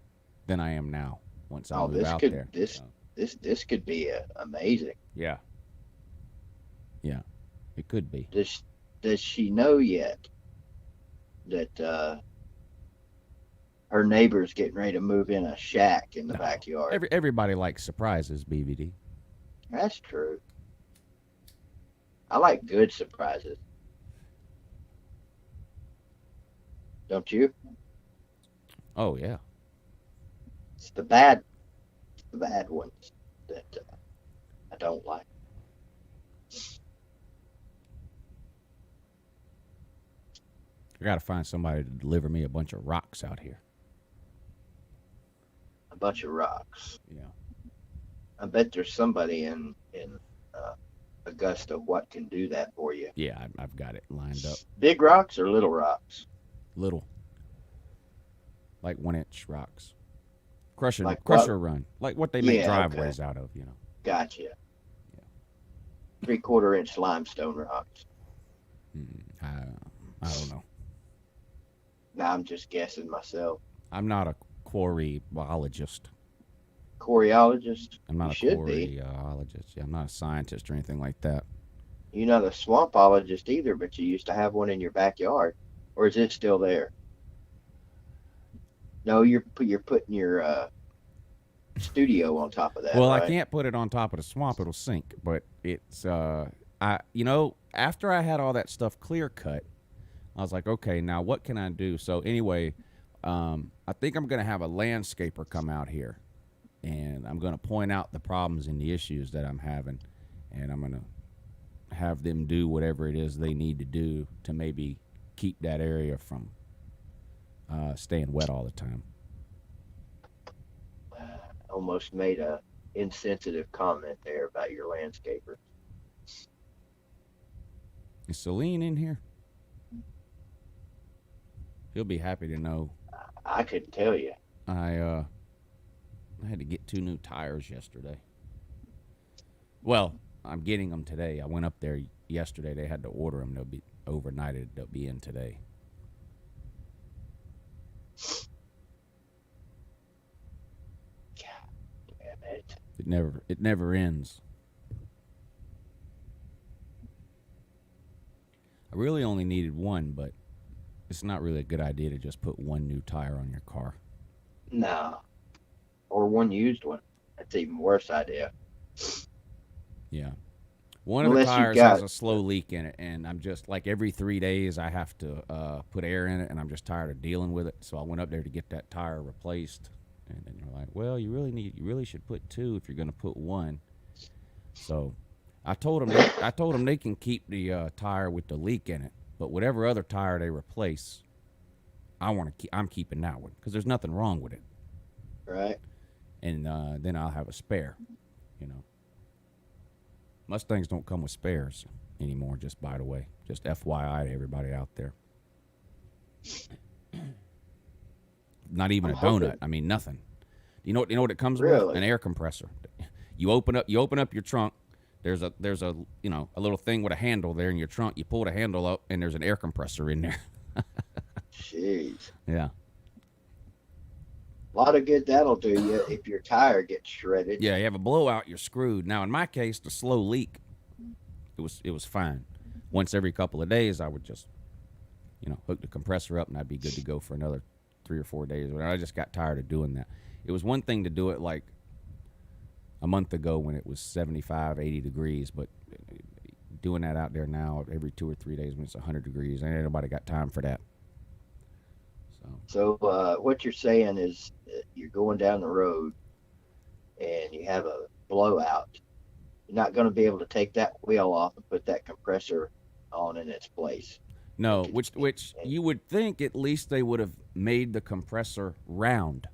S8: than I am now once I move out there.
S9: This could be amazing.
S8: Yeah. Yeah, it could be.
S9: Does she know yet that her neighbor's getting ready to move in a shack in the backyard?
S8: Everybody likes surprises, BVD.
S9: That's true. I like good surprises. Don't you?
S8: Oh, yeah.
S9: It's the bad ones that I don't like.
S8: I got to find somebody to deliver me a bunch of rocks out here.
S9: A bunch of rocks.
S8: Yeah.
S9: I bet there's somebody in Augusta what can do that for you.
S8: Yeah, I've got it lined up.
S9: Big rocks or little rocks?
S8: Little. Like 1-inch rocks. Crusher run. Like what they make driveways out of, you know.
S9: Gotcha.
S8: Yeah.
S9: 3/4 inch limestone rocks.
S8: I don't know.
S9: Now I'm just guessing myself.
S8: I'm not a quarryologist.
S9: Quarryologist?
S8: I'm not
S9: You
S8: a
S9: should be.
S8: quarryologist. Yeah, I'm not a scientist or anything like that.
S9: You're not a swampologist either, but you used to have one in your backyard. Or is it still there? No, you're putting your studio on top of that.
S8: Well,
S9: right?
S8: I can't put it on top of the swamp; it'll sink. But it's after I had all that stuff clear cut, I was like, okay, now what can I do? So anyway, I think I'm gonna have a landscaper come out here, and I'm gonna point out the problems and the issues that I'm having, and I'm gonna have them do whatever it is they need to do to maybe keep that area from staying wet all the time.
S9: Almost made a insensitive comment there about your landscaper.
S8: Is Celine in here? He'll be happy to know.
S9: I couldn't tell you.
S8: I had to get 2 new tires yesterday. Well, I'm getting them today. I went up there yesterday. They had to order them. They'll be overnighted. They'll be in today.
S9: God damn it.
S8: It never ends. I really only needed one, but it's not really a good idea to just put 1 new tire on your car.
S9: No. Or one used one. That's an even worse idea.
S8: Yeah. One of the
S9: Unless you've
S8: tires
S9: got-
S8: has a slow leak in it, and I'm just like every 3 days I have to put air in it, and I'm just tired of dealing with it. So I went up there to get that tire replaced, and then they're like, "Well, you really should put 2 if you're going to put 1." So I told them they can keep the tire with the leak in it, but whatever other tire they replace, I'm keeping that one because there's nothing wrong with it.
S9: Right.
S8: And then I'll have a spare, you know. Mustangs don't come with spares anymore, just by the way. Just FYI to everybody out there. Not even a donut. I mean, nothing. You know what it comes with?
S9: Really?
S8: An air compressor. You open up your trunk. There's a a little thing with a handle there in your trunk. You pull the handle up, and there's an air compressor in there.
S9: Jeez.
S8: Yeah.
S9: A lot of good that'll do you if your tire gets shredded.
S8: Yeah, you have a blowout, you're screwed. Now, in my case, the slow leak, it was fine. Once every couple of days, I would just, hook the compressor up, and I'd be good to go for another 3 or 4 days. But I just got tired of doing that. It was one thing to do it like a month ago when it was 75, 80 degrees, but doing that out there now every 2 or 3 days when it's 100 degrees, ain't nobody got time for that.
S9: So what you're saying is you're going down the road and you have a blowout. You're not going to be able to take that wheel off and put that compressor on in its place.
S8: No, which you would think at least they would have made the compressor round.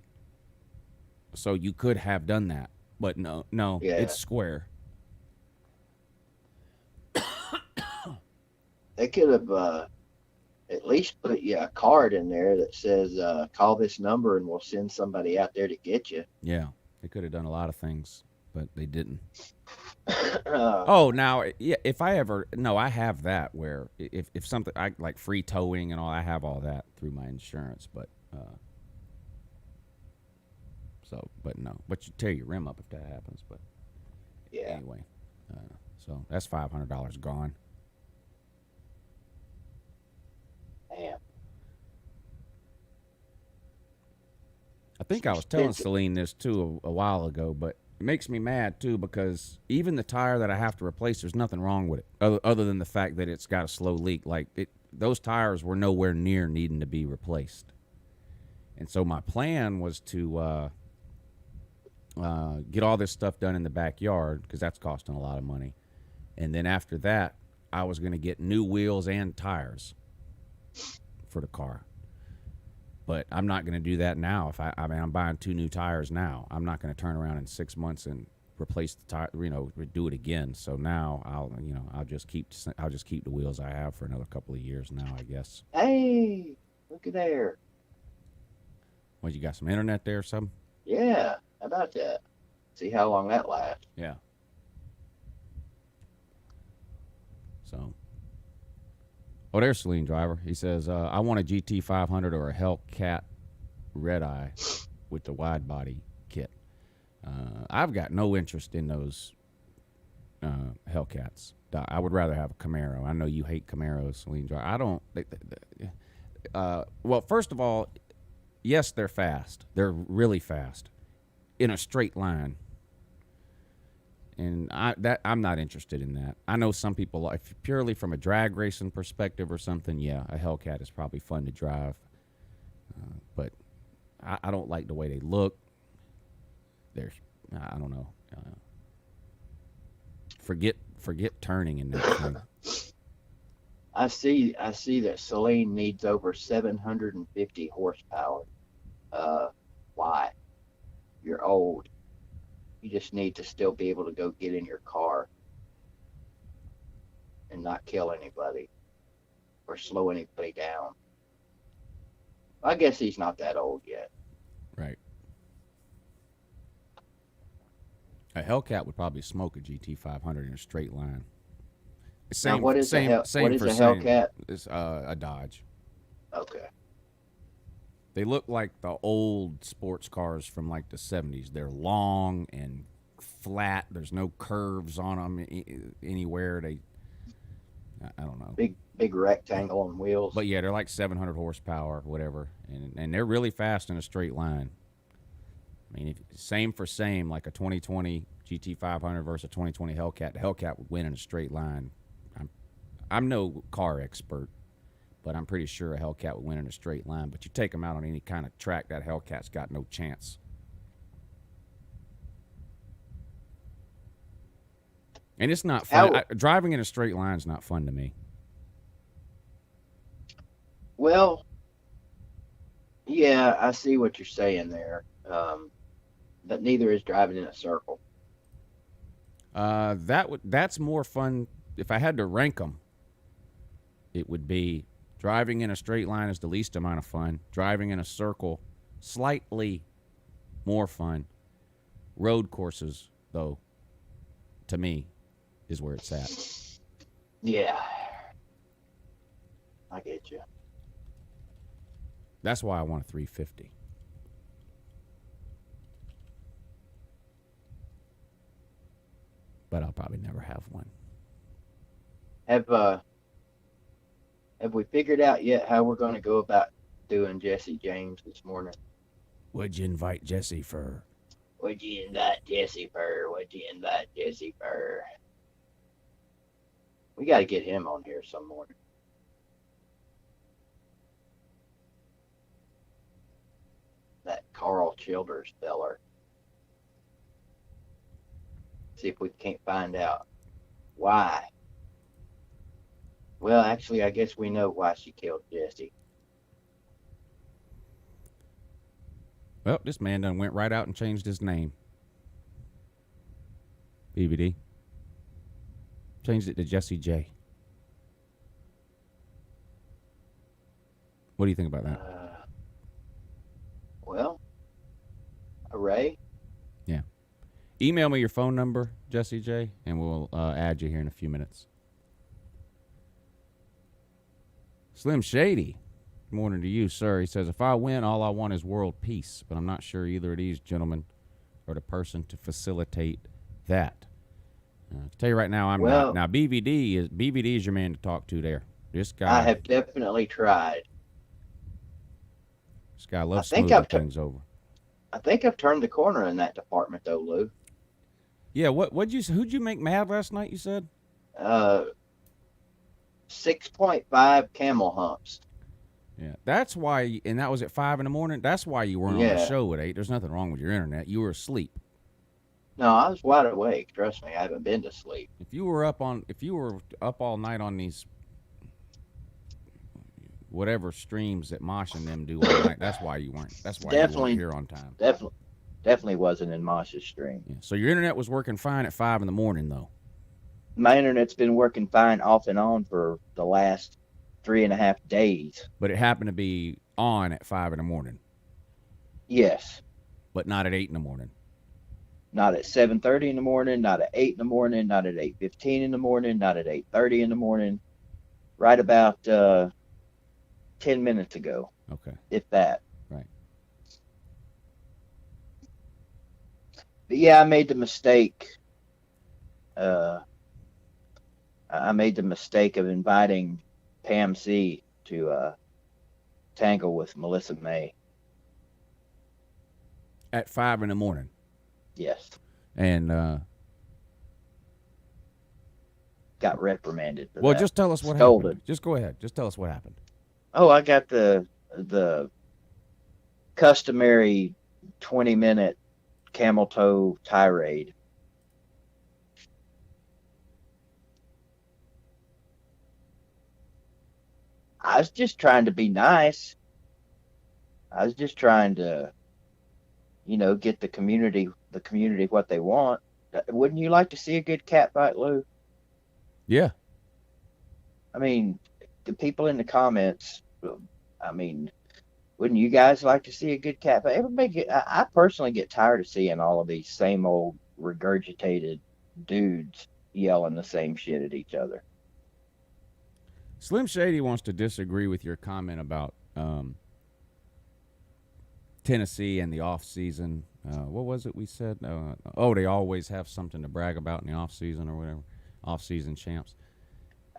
S8: So you could have done that. But no,
S9: Yeah.
S8: It's square.
S9: They could have at least put you a card in there that says, call this number and we'll send somebody out there to get you.
S8: Yeah, they could have done a lot of things, but they didn't.
S9: Uh,
S8: Now, yeah, I have that where if something, I like free towing and all, I have all that through my insurance, but but you tear your rim up if that happens, but
S9: yeah.
S8: anyway, so that's $500 gone.
S9: Damn.
S8: I think I was telling Celine this too a while ago, but it makes me mad too because even the tire that I have to replace, there's nothing wrong with it other than the fact that it's got a slow leak. Like those tires were nowhere near needing to be replaced, and so my plan was to get all this stuff done in the backyard because that's costing a lot of money, and then after that, I was going to get new wheels and tires for the car. But I'm not going to do that now. I'm buying 2 new tires now. I'm not going to turn around in 6 months and replace the tire, do it again. So now I'll just keep the wheels I have for another couple of years now, I guess.
S9: Hey, look at there.
S8: What, you got some internet there or something?
S9: Yeah, how about that? See how long that lasts.
S8: Yeah. So. Oh, there's Celine Driver. He says, I want a GT500 or a Hellcat Red Eye with the wide body kit. I've got no interest in those Hellcats. I would rather have a Camaro. I know you hate Camaros, Celine Driver. I don't. Well, first of all, yes, they're fast. They're really fast in a straight line. And I'm not interested in that. I know some people like, purely from a drag racing perspective or something, yeah, a Hellcat is probably fun to drive. But I don't like the way they look. I don't know. Forget turning in that thing.
S9: I see that Celine needs over 750 horsepower. Why? You're old. You just need to still be able to go get in your car and not kill anybody or slow anybody down. I guess he's not that old yet.
S8: Right. A Hellcat would probably smoke a GT500 in a straight line.
S9: Now, what is a Hellcat?
S8: It's a Dodge.
S9: Okay.
S8: They look like the old sports cars from like the 70s. They're long and flat. There's no curves on them anywhere. I don't know.
S9: Big rectangle on wheels.
S8: But yeah, they're like 700 horsepower, whatever, and they're really fast in a straight line. I mean, same for same, like a 2020 GT 500 versus a 2020 Hellcat. The Hellcat would win in a straight line. I'm no car expert, but I'm pretty sure a Hellcat would win in a straight line. But you take them out on any kind of track, that Hellcat's got no chance. And it's not fun. Driving in a straight line is not fun to me.
S9: Well, yeah, I see what you're saying there. But neither is driving in a circle.
S8: That's more fun. If I had to rank them, it would be driving in a straight line is the least amount of fun. Driving in a circle, slightly more fun. Road courses, though, to me, is where it's at.
S9: Yeah. I get you.
S8: That's why I want a 350. But I'll probably never have one.
S9: Have we figured out yet how we're going to go about doing Jesse James this morning?
S8: Would you invite Jesse for?
S9: Would you invite Jesse for? Would you invite Jesse for? We got to get him on here some morning. That Carl Childers feller. See if we can't find out why. Well, actually, I guess we know why she killed Jesse.
S8: Well, this man done went right out and changed his name. BBD. Changed it to Jesse J. What do you think about that?
S9: Well, Ray.
S8: Yeah. Email me your phone number, Jesse J, and we'll add you here in a few minutes. Slim Shady. Good morning to you, sir. He says, if I win, all I want is world peace, but I'm not sure either of these gentlemen are the person to facilitate that. I tell you right now, I'm not. Now, BVD is your man to talk to there. This guy.
S9: I have definitely tried.
S8: This guy loves smoothing things over.
S9: I think I've turned the corner in that department, though, Lou.
S8: Yeah, who'd you make mad last night, you said?
S9: 6.5 camel humps.
S8: Yeah, that's why, and that was at 5 in the morning. That's why you weren't on the show at 8. There's nothing wrong with your internet. You were asleep.
S9: No, I was wide awake. Trust me, I haven't been to sleep.
S8: If you were up all night on these whatever streams that Mosh and them do all night, that's why you weren't. That's why you weren't here on time.
S9: Definitely wasn't in Mosh's stream.
S8: Yeah, so your internet was working fine at 5 in the morning, though.
S9: My internet's been working fine off and on for the last 3.5 days.
S8: But it happened to be on at 5 in the morning.
S9: Yes.
S8: But not at 8 in the morning.
S9: Not at 7:30 in the morning, not at 8 in the morning, not at 8:15 in the morning, not at 8:30 in the morning. Right about 10 minutes ago.
S8: Okay.
S9: If that.
S8: Right.
S9: But yeah, I made the mistake. I made the mistake of inviting Pam C to tangle with Melissa May.
S8: At 5 in the morning.
S9: Yes.
S8: And
S9: got reprimanded for
S8: well,
S9: that.
S8: just tell us what happened. Just go ahead. Just tell us what happened.
S9: Oh, I got the customary 20-minute camel toe tirade. I was just trying to be nice. I was just trying to, get the community what they want. Wouldn't you like to see a good cat fight, Lou?
S8: Yeah.
S9: I mean, the people in the comments, wouldn't you guys like to see a good cat fight? I personally get tired of seeing all of these same old regurgitated dudes yelling the same shit at each other.
S8: Slim Shady wants to disagree with your comment about Tennessee and the off season. What was it we said? They always have something to brag about in the off season or whatever. Off season champs.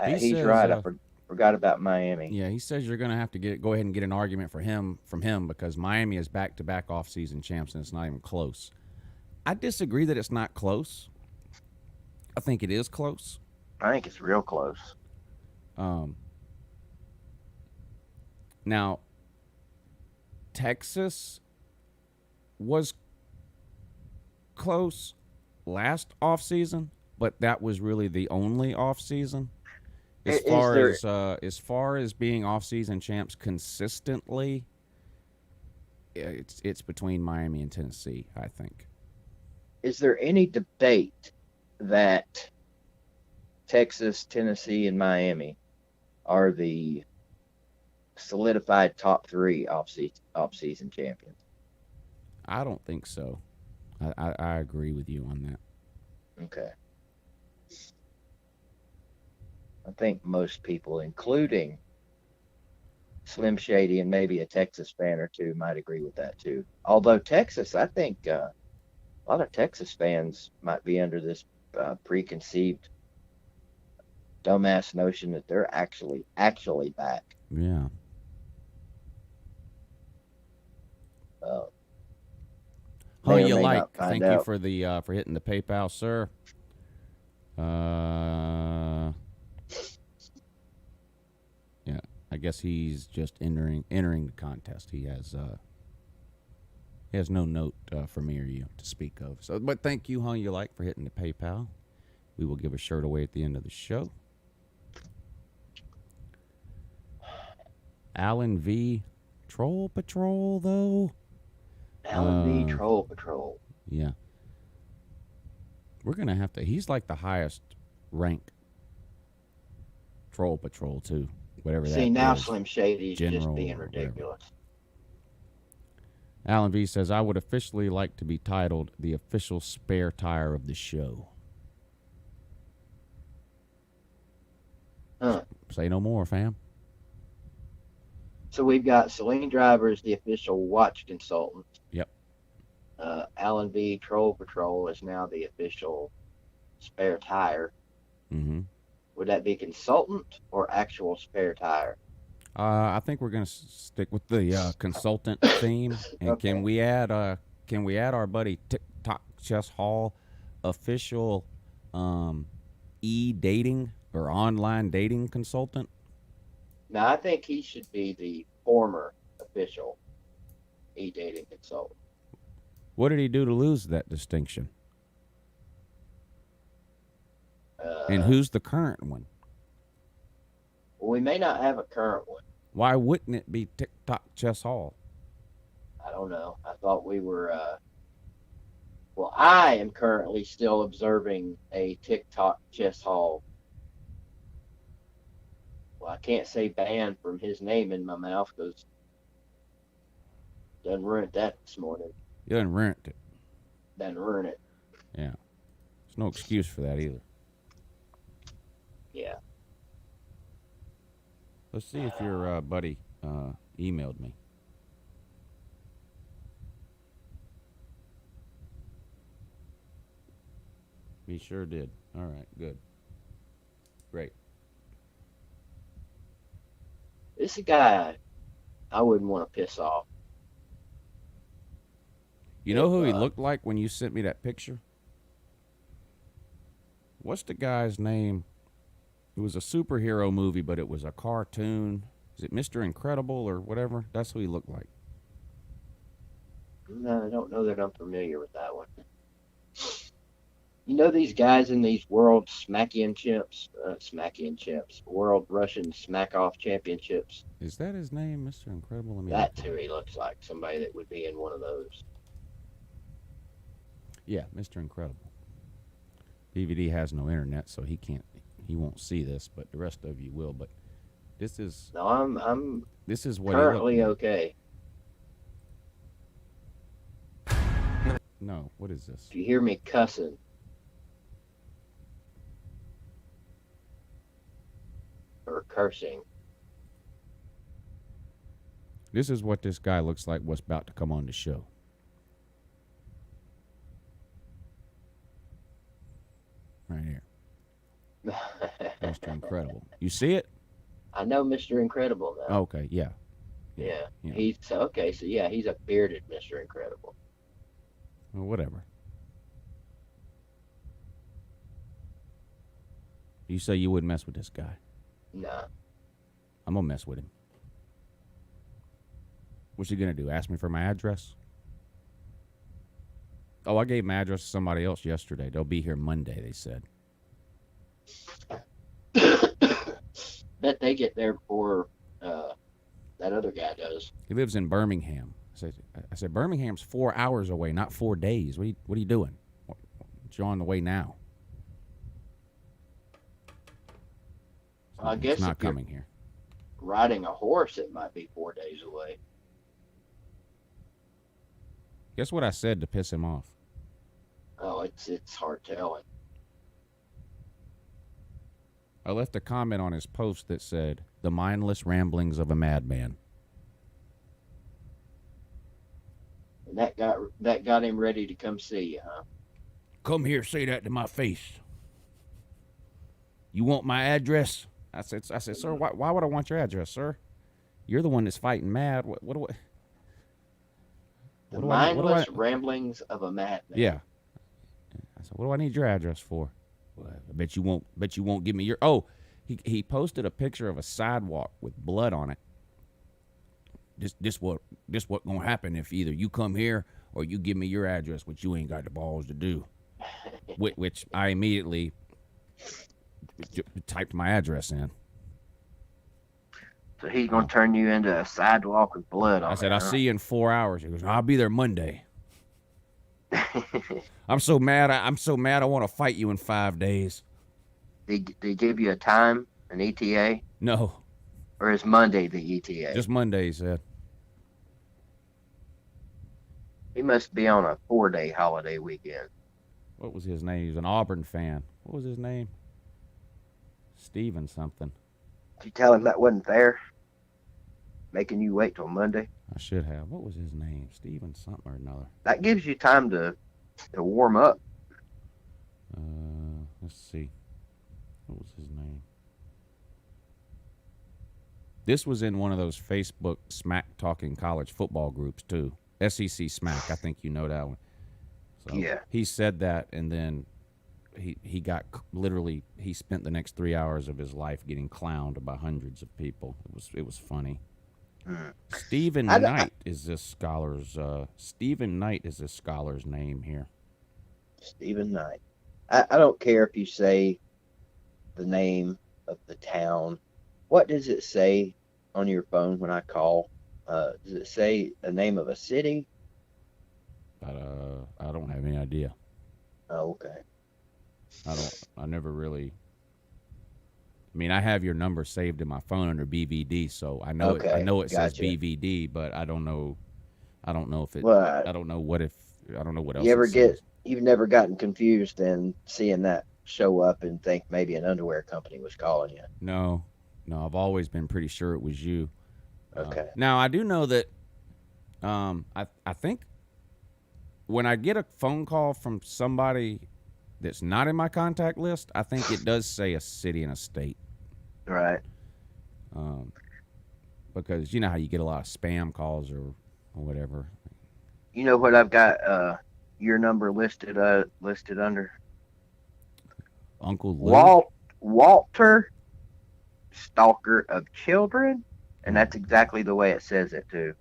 S9: He's right. I forgot about Miami.
S8: Yeah, he says you're going to have to go ahead and get an argument from him because Miami is back-to-back off season champs and it's not even close. I disagree that it's not close. I think it is close.
S3: I think it's real close.
S8: Now, Texas was close last offseason, but that was really the only offseason. As far as being offseason champs consistently, it's between Miami and Tennessee, I think.
S3: Is there any debate that Texas, Tennessee, and Miami are the solidified top 3 off-season champions?
S8: I don't think so. I agree with you on that.
S3: Okay. I think most people, including Slim Shady and maybe a Texas fan or two, might agree with that too. Although Texas, I think a lot of Texas fans might be under this preconceived dumbass notion that they're actually back.
S8: Yeah. How you like? Thank you for the for hitting the PayPal, sir. Yeah, I guess he's just entering the contest. He has no note for me or you to speak of. So, but thank you, how you like, for hitting the PayPal. We will give a shirt away at the end of the show. Alan V. Troll Patrol, though.
S3: Alan V. Troll Patrol.
S8: Yeah. We're going to have to... He's like the highest rank Troll Patrol, too. Whatever that is.
S3: See, now Slim Shady's
S8: General,
S3: just being ridiculous.
S8: Alan V. says, I would officially like to be titled the official spare tire of the show.
S3: Huh.
S8: Say no more, fam.
S3: So we've got Celine Driver as the official watch consultant.
S8: Yep.
S3: Alan V. Troll Patrol is now the official spare tire.
S8: Mm-hmm.
S3: Would that be consultant or actual spare tire?
S8: I think we're going to stick with the consultant theme. And
S3: Okay.
S8: can we add our buddy TikTok Chess Hall official e-dating or online dating consultant?
S3: Now, I think he should be the former official e-dating consultant.
S8: What did he do to lose that distinction? And who's the current one?
S3: Well, we may not have a current one.
S8: Why wouldn't it be TikTok Chess Hall?
S3: I don't know. I thought we were... well, I am currently still observing a TikTok Chess Hall. Well, I can't say ban from his name in my mouth because doesn't ruin that this morning.
S8: You didn't rent it.
S3: Doesn't ruin it.
S8: Yeah. There's no excuse for that either.
S3: Yeah.
S8: Let's see if your buddy emailed me. He sure did. All right, good. Great.
S3: This is a guy I wouldn't want to piss off.
S8: You know who he looked like when you sent me that picture? What's the guy's name? It was a superhero movie, but it was a cartoon. Is it Mr. Incredible or whatever? That's who he looked like.
S3: No, I don't know that I'm familiar with that one. You know these guys in these World World Russian Smack-Off Championships?
S8: Is that his name, Mr. Incredible? Let me
S3: That's who he looks like, somebody that would be in one of those.
S8: Yeah, Mr. Incredible. DVD has no internet, so he won't see this, but the rest of you will. But this is...
S3: No, I'm
S8: this is what
S3: currently okay.
S8: No, what is this?
S3: If you hear me cussing, or cursing.
S8: This is what this guy looks like what's about to come on the show. Right here. Mr. Incredible. You see it?
S3: I know Mr. Incredible now.
S8: Okay, yeah.
S3: Yeah.
S8: Yeah.
S3: He's okay, so yeah, he's a bearded Mr. Incredible.
S8: Well, whatever. You say you wouldn't mess with this guy.
S3: Nah.
S8: I'm gonna mess with him. What's he gonna do? Ask me for my address? Oh, I gave my address to somebody else yesterday. They'll be here Monday, they said.
S3: Bet they get there before that other guy does.
S8: He lives in Birmingham. I said Birmingham's 4 hours away, not 4 days. What are you doing? You're on the way now.
S3: I guess
S8: it's not
S3: if you're
S8: coming here.
S3: riding a horse, it might be 4 days away.
S8: Guess what I said to piss him off?
S3: Oh, it's hard telling.
S8: I left a comment on his post that said, "The mindless ramblings of a madman."
S3: And that got him ready to come see you, huh?
S8: Come here, say that to my face. You want my address? I said, sir, why would I want your address, sir? You're the one that's fighting mad. What do I?
S3: The mindless ramblings of a madman.
S8: Yeah. I said, what do I need your address for? Well, I bet you won't give me your. Oh, he posted a picture of a sidewalk with blood on it. This what gonna happen if either you come here or you give me your address, which you ain't got the balls to do. Which I immediately typed my address in.
S3: So he's gonna turn you into a sidewalk with blood on it.
S8: I said, I'll see you in 4 hours. He goes, I'll be there Monday. I'm so mad. I want to fight you in 5 days.
S3: Did they give you a time, an ETA?
S8: No.
S3: Or is Monday the ETA?
S8: Just Monday, he said.
S3: He must be on a 4-day holiday weekend.
S8: What was his name? He was an Auburn fan. What was his name? Steven something.
S3: Did you tell him that wasn't fair? Making you wait till Monday?
S8: I should have. What was his name? Steven something or another.
S3: That gives you time to warm up.
S8: Let's see. What was his name? This was in one of those Facebook smack-talking college football groups, too. SEC Smack. I think you know that one. So
S3: yeah.
S8: He said that, and then he got literally, he spent the next 3 hours of his life getting clowned by hundreds of people. It was funny. Stephen Knight is this scholar's name here. Stephen Knight.
S3: I don't care if you say the name of the town. What does it say on your phone when I call? Does it say the name of a city?
S8: I don't have any idea.
S3: Oh, okay.
S8: I never really. I mean, I have your number saved in my phone under BVD, so I know
S3: okay,
S8: it. I know it
S3: gotcha.
S8: says BVD, but I don't know. I don't know if it.
S3: Well,
S8: I don't know what else.
S3: You've never gotten confused and seeing that show up and think maybe an underwear company was calling you?
S8: No, I've always been pretty sure it was you.
S3: Okay.
S8: Now I do know that. I think when I get a phone call from somebody that's not in my contact list, I think it does say a city and a state.
S3: Right.
S8: Because you know how you get a lot of spam calls or whatever.
S3: You know what I've got your number listed under?
S8: Uncle Lou?
S3: Walter, stalker of children, and that's exactly the way it says it too.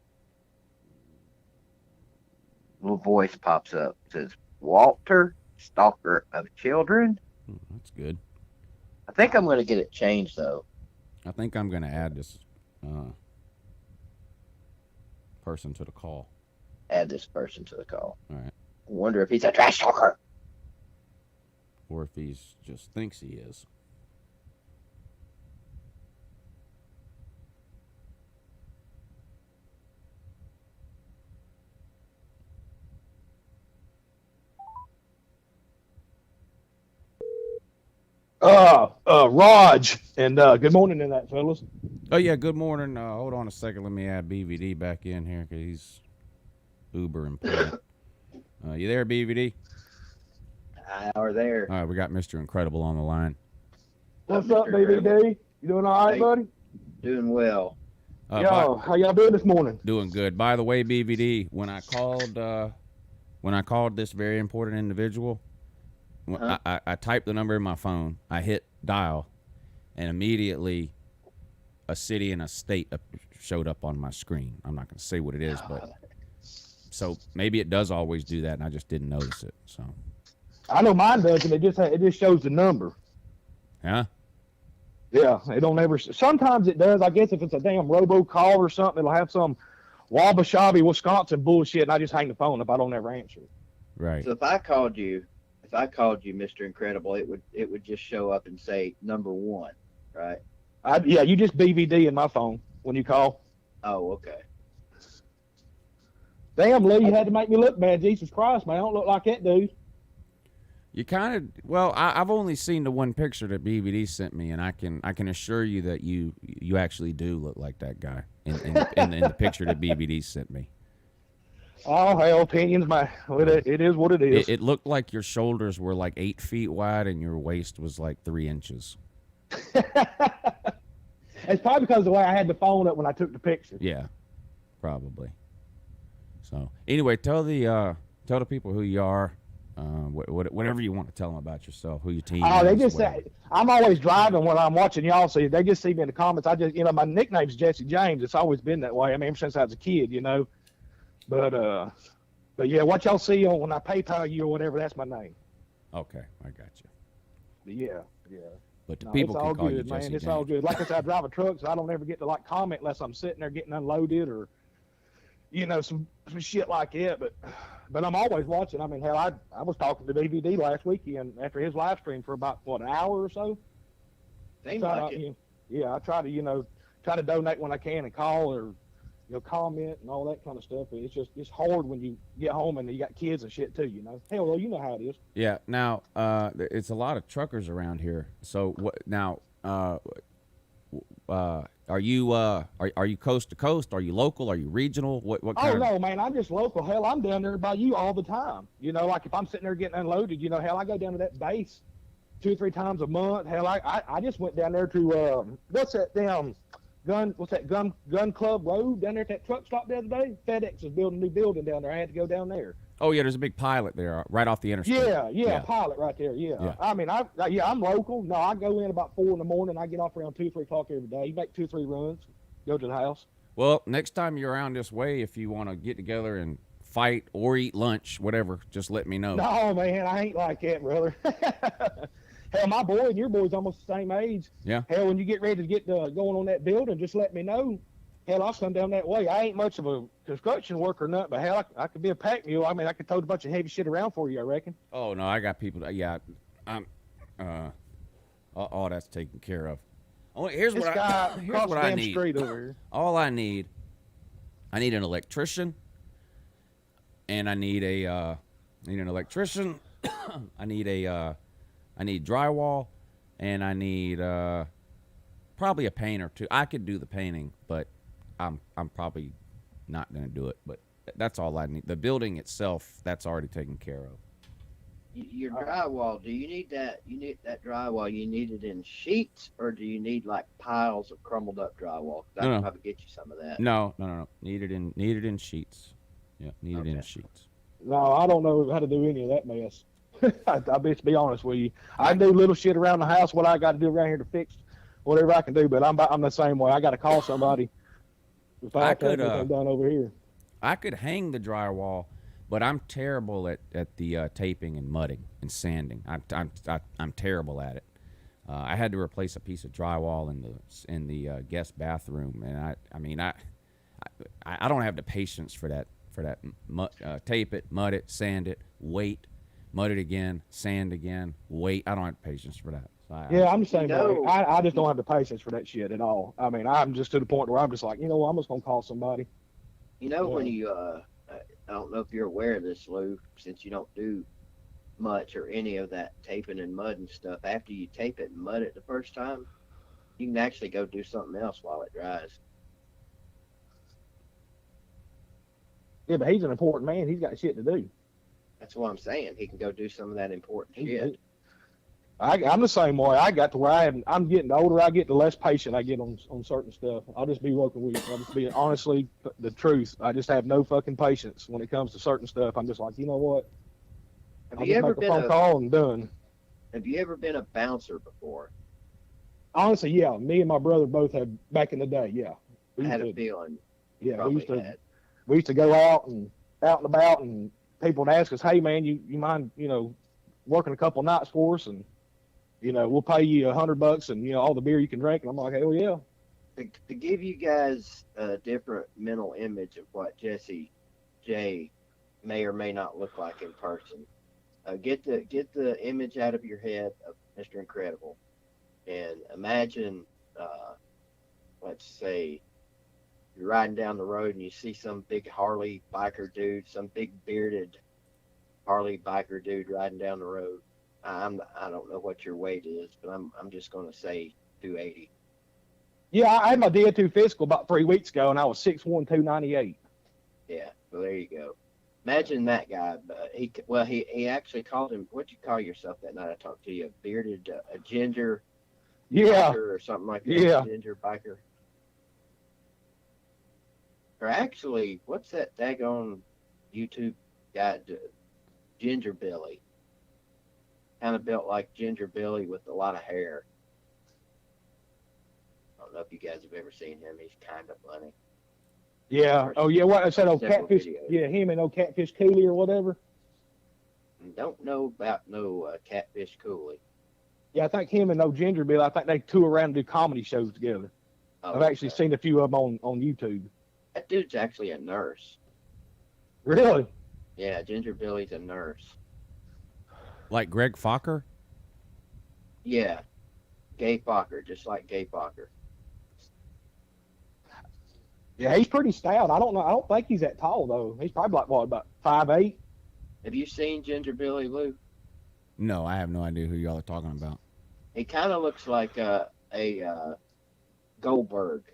S3: Little voice pops up. It says, Walter, stalker of children.
S8: That's good.
S3: I think I'm going to get it changed, though.
S8: I think I'm going to add this person to the call.
S3: Add this person to the call.
S8: All right.
S3: I wonder if he's a trash talker.
S8: Or if he just thinks he is.
S10: Raj, and good morning to that, fellas.
S8: Oh, yeah, good morning. Hold on a second. Let me add BVD back in here because he's uber important. You there, BVD?
S3: We're there.
S8: All right, we got Mr. Incredible on the line.
S10: What's up, BVD? You doing all right, buddy?
S3: Doing well.
S10: Yo, how y'all doing this morning?
S8: Doing good. By the way, BVD, when I called this very important individual, I typed the number in my phone. I hit dial, and immediately a city and a state showed up on my screen. I'm not going to say what it is, but so maybe it does always do that, and I just didn't notice it. So
S10: I know mine does, and it just shows the number.
S8: yeah.
S10: Yeah, it don't ever. Sometimes it does. I guess if it's a damn robocall or something, it'll have some Wabasha, Wisconsin bullshit, and I just hang the phone up. I don't ever answer it.
S8: Right.
S9: So if I called you, Mr. Incredible, it would just show up and say #1, right?
S10: Yeah, you just BVD in my phone when you call.
S9: Oh, okay.
S10: Damn, Lee, you had to make me look bad. Jesus Christ, man, I don't look like that dude.
S8: You kind of I've only seen the one picture that BVD sent me, and I can assure you that you actually do look like that guy in the picture that BVD sent me.
S10: Oh hell, opinions, it is what it is.
S8: It looked like your shoulders were like 8 feet wide and your waist was like 3 inches.
S10: It's probably because of the way I had the phone up when I took the picture.
S8: Yeah, probably. So anyway, tell the people who you are, whatever you want to tell them about yourself, who your team.
S10: Oh, they
S8: is,
S10: just
S8: whatever.
S10: say I'm always driving when I'm watching y'all. So they just see me in the comments. I just, my nickname's Jesse James. It's always been that way. I mean, ever since I was a kid, But yeah, what y'all see on when I PayPal you or whatever, that's my name.
S8: Okay, I got you.
S10: But yeah.
S8: But the
S10: No,
S8: people
S10: it's
S8: can
S10: all
S8: call
S10: good,
S8: you Jesse
S10: man. It's
S8: James.
S10: all good. Like I said, I drive a truck, so I don't ever get to comment unless I'm sitting there getting unloaded or, some shit like that. But I'm always watching. I mean, hell, I was talking to DVD last weekend after his live stream for about an hour or so.
S9: Seems like it.
S10: Yeah, I try to donate when I can and call or comment and all that kind of stuff. It's hard when you get home and you got kids and shit too. Hell, well, you know how it is.
S8: Yeah. Now, it's a lot of truckers around here. So what now? Are you coast to coast? Are you local? Are you regional? What kind?
S10: Oh no, man, I'm just local. Hell, I'm down there by you all the time. Like if I'm sitting there getting unloaded, hell, I go down to that base 2 or 3 times a month. Hell, I just went down there to what's that damn gun club road down there at that truck stop the other day? FedEx is building a new building down there. I had to go down there.
S8: Oh yeah, there's a big pilot there, right off the interstate.
S10: Yeah, pilot right there. Yeah. I mean, I'm local. No, I go in about 4 in the morning. I get off around 2, 3 o'clock every day. You make 2 or 3 runs, go to the house.
S8: Well, next time you're around this way, if you want to get together and fight or eat lunch, whatever, just let me know.
S10: No, man, I ain't like that, brother. Hell, my boy and your boy's almost the same age.
S8: Yeah.
S10: Hell, when you get ready to get going on that building, just let me know. Hell, I'll come down that way. I ain't much of a construction worker or nothing, but hell, I could be a pack mule. I mean, I could tote a bunch of heavy shit around for you, I reckon.
S8: Oh, no, I got people. I'm, all that's taken care of. Oh, here's
S10: This
S8: what
S10: guy
S8: here's
S10: across
S8: what
S10: the
S8: I
S10: damn
S8: need.
S10: street over here.
S8: All I need an electrician, and I need an electrician. I need drywall, and I need probably a painter too. I could do the painting, but I'm probably not going to do it. But that's all I need. The building itself, that's already taken care of.
S9: Your drywall, do you need that? You need that drywall. You need it in sheets, or do you need like piles of crumbled up drywall? 'Cause I can probably get you some of that.
S8: No. Need it in sheets. Yeah, need it in sheets.
S10: No, I don't know how to do any of that mess. I'll be honest with you. I do little shit around the house, what I got to do around here to fix whatever I can do, but I'm the same way. I got to call somebody if I could done over here.
S8: I could hang the drywall, but I'm terrible at the taping and mudding and sanding. I'm terrible at it. I had to replace a piece of drywall in the guest bathroom, and I don't have the patience for that. Tape it, mud it, sand it, wait, mud it again, sand again, wait. I don't have the patience for that. So
S10: I'm the same way. I just don't have the patience for that shit at all. I mean, I'm just to the point where I'm just like, I'm just gonna call somebody.
S9: When you I don't know if you're aware of this, Lou, since you don't do much or any of that taping and mudding stuff. After you tape it and mud it the first time, you can actually go do something else while it dries.
S10: Yeah, but he's an important man. He's got shit to do.
S9: That's what I'm saying. He can go do some of that important shit.
S10: I'm the same way. I got to where I'm getting the older I get, the less patient I get on certain stuff. I'll just be working with you. I'll just be honestly the truth. I just have no fucking patience when it comes to certain stuff. I'm just like, you know what?
S9: Have you ever been
S10: a phone call and done?
S9: Have you ever been a bouncer before?
S10: Honestly, yeah, me and my brother both had back in the day. Yeah,
S3: I
S10: we
S3: had
S10: used
S3: a
S10: to,
S3: feeling.
S10: yeah,
S3: Probably had.
S10: we used to go out and about, and people would ask us, "Hey, man, you mind, working a couple nights for us, and we'll pay you $100 and all the beer you can drink." And I'm like, "Hell yeah."
S3: To give you guys a different mental image of what Jesse J may or may not look like in person, get the image out of your head of Mr. Incredible, and imagine, let's say, you're riding down the road and you see some big Harley biker dude, some big bearded Harley biker dude riding down the road. I don't know what your weight is, but I'm just going to say 280.
S10: Yeah, I had my DA2 physical about 3 weeks ago, and I was 6'1", 298.
S3: Yeah, well, there you go. Imagine that guy. He actually called him. What'd you call yourself that night I talked to you? A bearded, a ginger biker or something like that.
S10: Yeah.
S3: Ginger biker. Or actually, what's that daggone YouTube guy? Ginger Billy. Kind of built like Ginger Billy with a lot of hair. I don't know if you guys have ever seen him. He's kind of funny.
S10: Yeah. Oh, yeah. What I said, old
S3: Several
S10: Catfish.
S3: videos.
S10: Yeah, him and old Catfish Cooley or whatever.
S3: Don't know about no Catfish Cooley.
S10: Yeah, I think him and old Ginger Bill, I think they tour around and do comedy shows together.
S3: Oh,
S10: I've actually seen a few of them on YouTube.
S3: That dude's actually a nurse.
S10: Really?
S3: Yeah, Ginger Billy's a nurse.
S8: Like Greg Fokker?
S3: Yeah. Gay Fokker, just like Gay Fokker.
S10: Yeah, he's pretty stout. I don't know. I don't think he's that tall though. He's probably like what, about 5'8"?
S3: Have you seen Ginger Billy, Lou?
S8: No, I have no idea who y'all are talking about.
S3: He kind of looks like a Goldberg,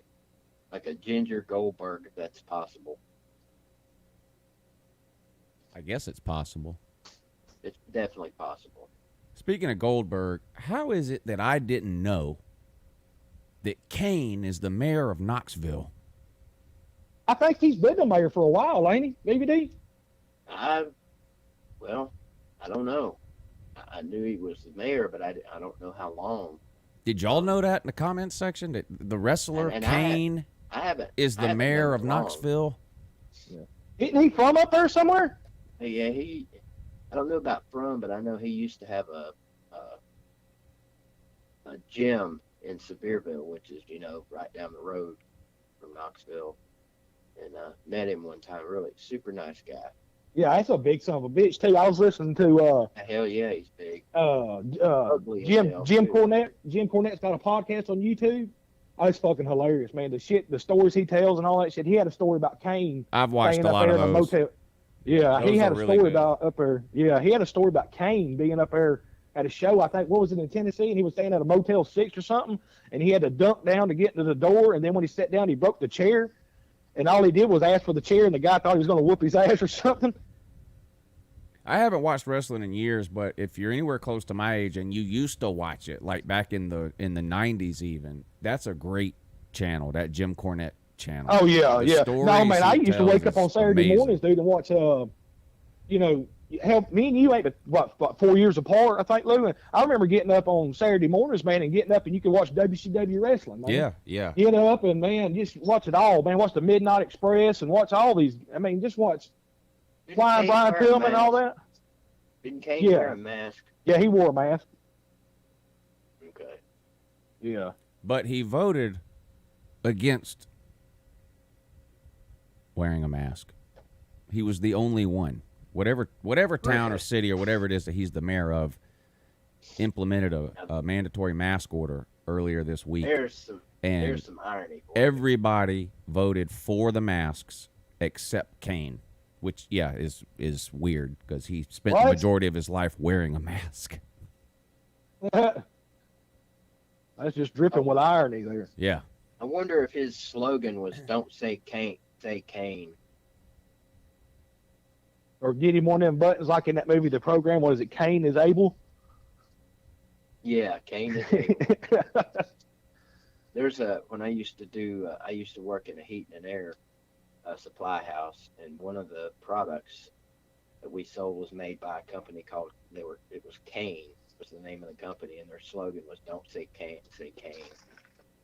S3: like a Ginger Goldberg, if that's possible.
S8: I guess it's possible.
S3: It's definitely possible.
S8: Speaking of Goldberg, how is it that I didn't know that Kane is the mayor of Knoxville?
S10: I think he's been the mayor for a while, ain't he? BBD?
S3: Well, I don't know. I knew he was the mayor, but I don't know how long.
S8: Did y'all know that in the comments section that the wrestler Kane is the mayor of Knoxville?
S10: Yeah. Isn't he from up there somewhere?
S3: Yeah, I don't know about from, but I know he used to have a gym in Sevierville, which is, right down the road from Knoxville. And met him one time. Really super nice guy.
S10: Yeah, that's a big son of a bitch too. I was listening to
S3: hell yeah, he's big.
S10: Jim Cornette. Jim Cornette's got a podcast on YouTube. Oh, it's fucking hilarious, man. The stories he tells and all that shit. He had a story about Kane.
S8: I've watched a lot of those.
S10: Motel. Yeah,
S8: those
S10: he had a
S8: really
S10: story
S8: good.
S10: about up there. Yeah, he had a story about Kane being up there at a show. I think what was it in Tennessee, and he was staying at a Motel 6 or something, and he had to dunk down to get into the door, and then when he sat down, he broke the chair. And all he did was ask for the chair, and the guy thought he was going to whoop his ass or something.
S8: I haven't watched wrestling in years, but if you're anywhere close to my age and you used to watch it, like back in the 90s even, that's a great channel, that Jim Cornette channel.
S10: Oh, yeah,
S8: The
S10: yeah.
S8: stories
S10: No, man, I
S8: he
S10: used to
S8: tells
S10: wake up
S8: is
S10: on Saturday
S8: amazing.
S10: mornings, dude, and watch, hell, me and you ain't but, what, 4 years apart, I think, Lou. And I remember getting up on Saturday mornings, man, and getting up and you could watch WCW wrestling, man.
S8: Yeah, yeah.
S10: Get up and, man, just watch it all, man. Watch the Midnight Express and watch all these. I mean, just watch Flying Brian Pillman and all that.
S3: Didn't Kane wear a mask?
S10: Yeah, he wore a mask.
S3: Okay.
S10: Yeah.
S8: But he voted against wearing a mask. He was the only one. Whatever town or city or whatever it is that he's the mayor of implemented a mandatory mask order earlier this week.
S3: There's some irony.
S8: Everybody voted for the masks except Kane, which is weird because he spent the majority of his life wearing a mask.
S10: That's just dripping with irony there.
S8: Yeah.
S3: I wonder if his slogan was "Don't say Kane, say Kane."
S10: Or get him one of them buttons like in that movie, The Program. What is it? Kane is able?
S3: Yeah, Kane is able. When I used to work in a heat and air supply house, and one of the products that we sold was made by a company called, it was Kane. It was was the name of the company, and their slogan was "Don't say can't, say can."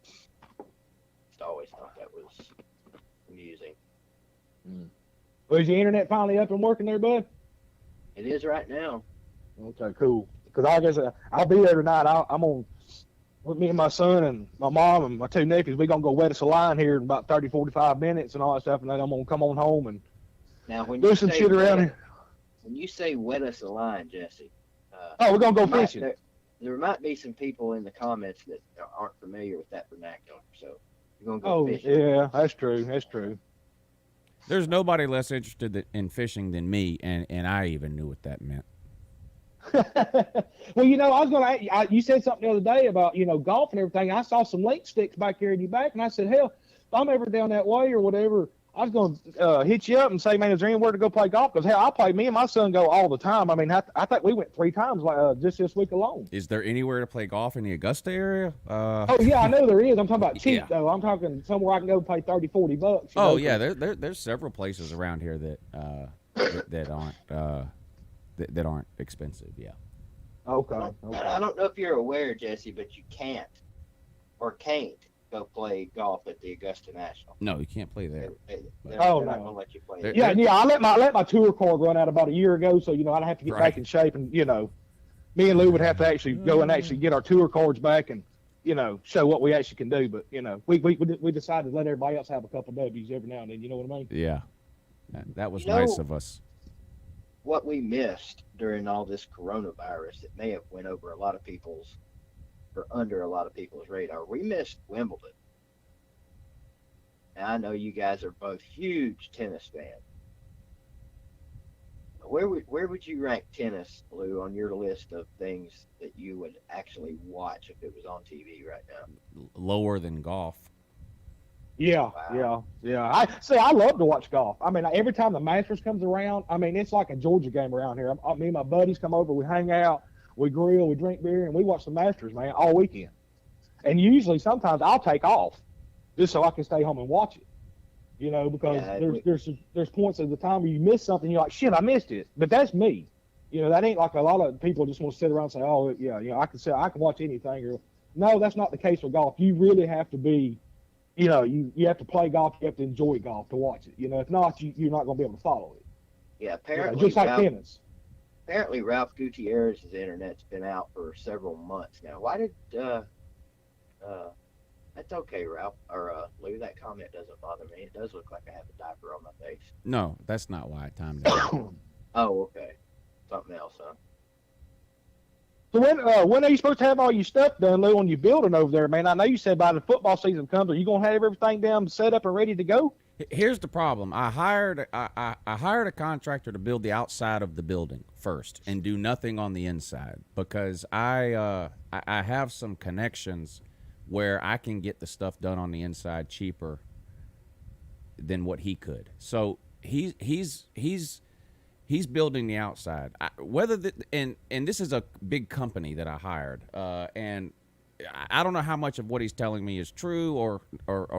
S3: Just always thought that was amusing.
S10: Was your internet finally up and working there, bud?
S3: It is right now.
S10: Okay, cool. Because I guess I'll be there tonight. I'm on with me and my son and my mom and my 2 nephews. We're going to go wet us a line here in about 30, 45 minutes and all that stuff, and then I'm going to come on home and
S3: Now, when
S10: do
S3: you
S10: some
S3: say
S10: shit around here.
S3: when you say "wet us a line," Jesse,
S10: Oh, we're going to go
S3: might-
S10: fishing.
S3: there might be some people in the comments that aren't familiar with that vernacular. So you're gonna go
S10: Oh,
S3: fishing.
S10: yeah, that's true. That's true.
S8: There's nobody less interested in fishing than me, and I even knew what that meant.
S10: Well, I was going to, you said something the other day about, golf and everything. I saw some lake sticks back here in your back, and I said, hell, if I'm ever down that way or whatever, I was going to hit you up and say, man, is there anywhere to go play golf? Because, hell, me and my son go all the time. I mean, I think we went 3 times just this week alone.
S8: Is there anywhere to play golf in the Augusta area?
S10: Oh, yeah, I know there is. I'm talking about cheap,
S8: Yeah.
S10: though. I'm talking somewhere I can go pay $30, $40.
S8: Oh yeah, there's several places around here that aren't expensive. Yeah.
S10: Okay.
S3: I don't know if you're aware, Jesse, but you can't go play golf at the Augusta National.
S8: No, you can't play there.
S3: They're
S10: Oh,
S3: not
S10: no.
S3: gonna let you play.
S8: They're-
S3: there.
S10: Yeah, I let my tour card run out about a year ago, so I'd have to get
S8: Right.
S10: back in shape, and me and Lou would have to actually go and actually get our tour cards back and show what we actually can do. But we decided to let everybody else have a couple W's every now and then. You know what I mean?
S8: Yeah. That was
S3: You know-
S8: nice of us.
S3: What we missed during all this coronavirus, it may have went over a lot of people's, or under a lot of people's radar. We missed Wimbledon. Now, I know you guys are both huge tennis fans. Where would you rank tennis, Lou, on your list of things that you would actually watch if it was on TV right now?
S8: Lower than golf.
S10: Yeah,
S3: Wow.
S10: yeah. I love to watch golf. I mean, every time the Masters comes around, I mean, it's like a Georgia game around here. Me and my buddies come over, we hang out, we grill, we drink beer, and we watch the Masters, man, all weekend. And usually, sometimes I'll take off just so I can stay home and watch it. Because
S3: Yeah,
S10: there's points of the time where you miss something, you're like, shit, I missed it. But that's me. That ain't like a lot of people just want to sit around and say, oh, yeah, I can watch anything. Or no, that's not the case for golf. You really have to be. You have to play golf. You have to enjoy golf to watch it. If not, you're not going to be able to follow it.
S3: Yeah, apparently,
S10: Just like tennis.
S3: apparently Ralph Gutierrez's internet's been out for several months now. Why did that's okay, Ralph or Lou? That comment doesn't bother me. It does look like I have a diaper on my face.
S8: No, that's not why I timed it.
S3: Oh, okay, something else, huh?
S10: So when are you supposed to have all your stuff done, Lou, on your building over there, man? I know you said by the football season comes, are you going to have everything down set up and ready to go?
S8: Here's the problem. I hired a contractor to build the outside of the building first and do nothing on the inside because I have some connections where I can get the stuff done on the inside cheaper than what he could. So he's building the outside. And this is a big company that I hired, and I don't know how much of what he's telling me is true or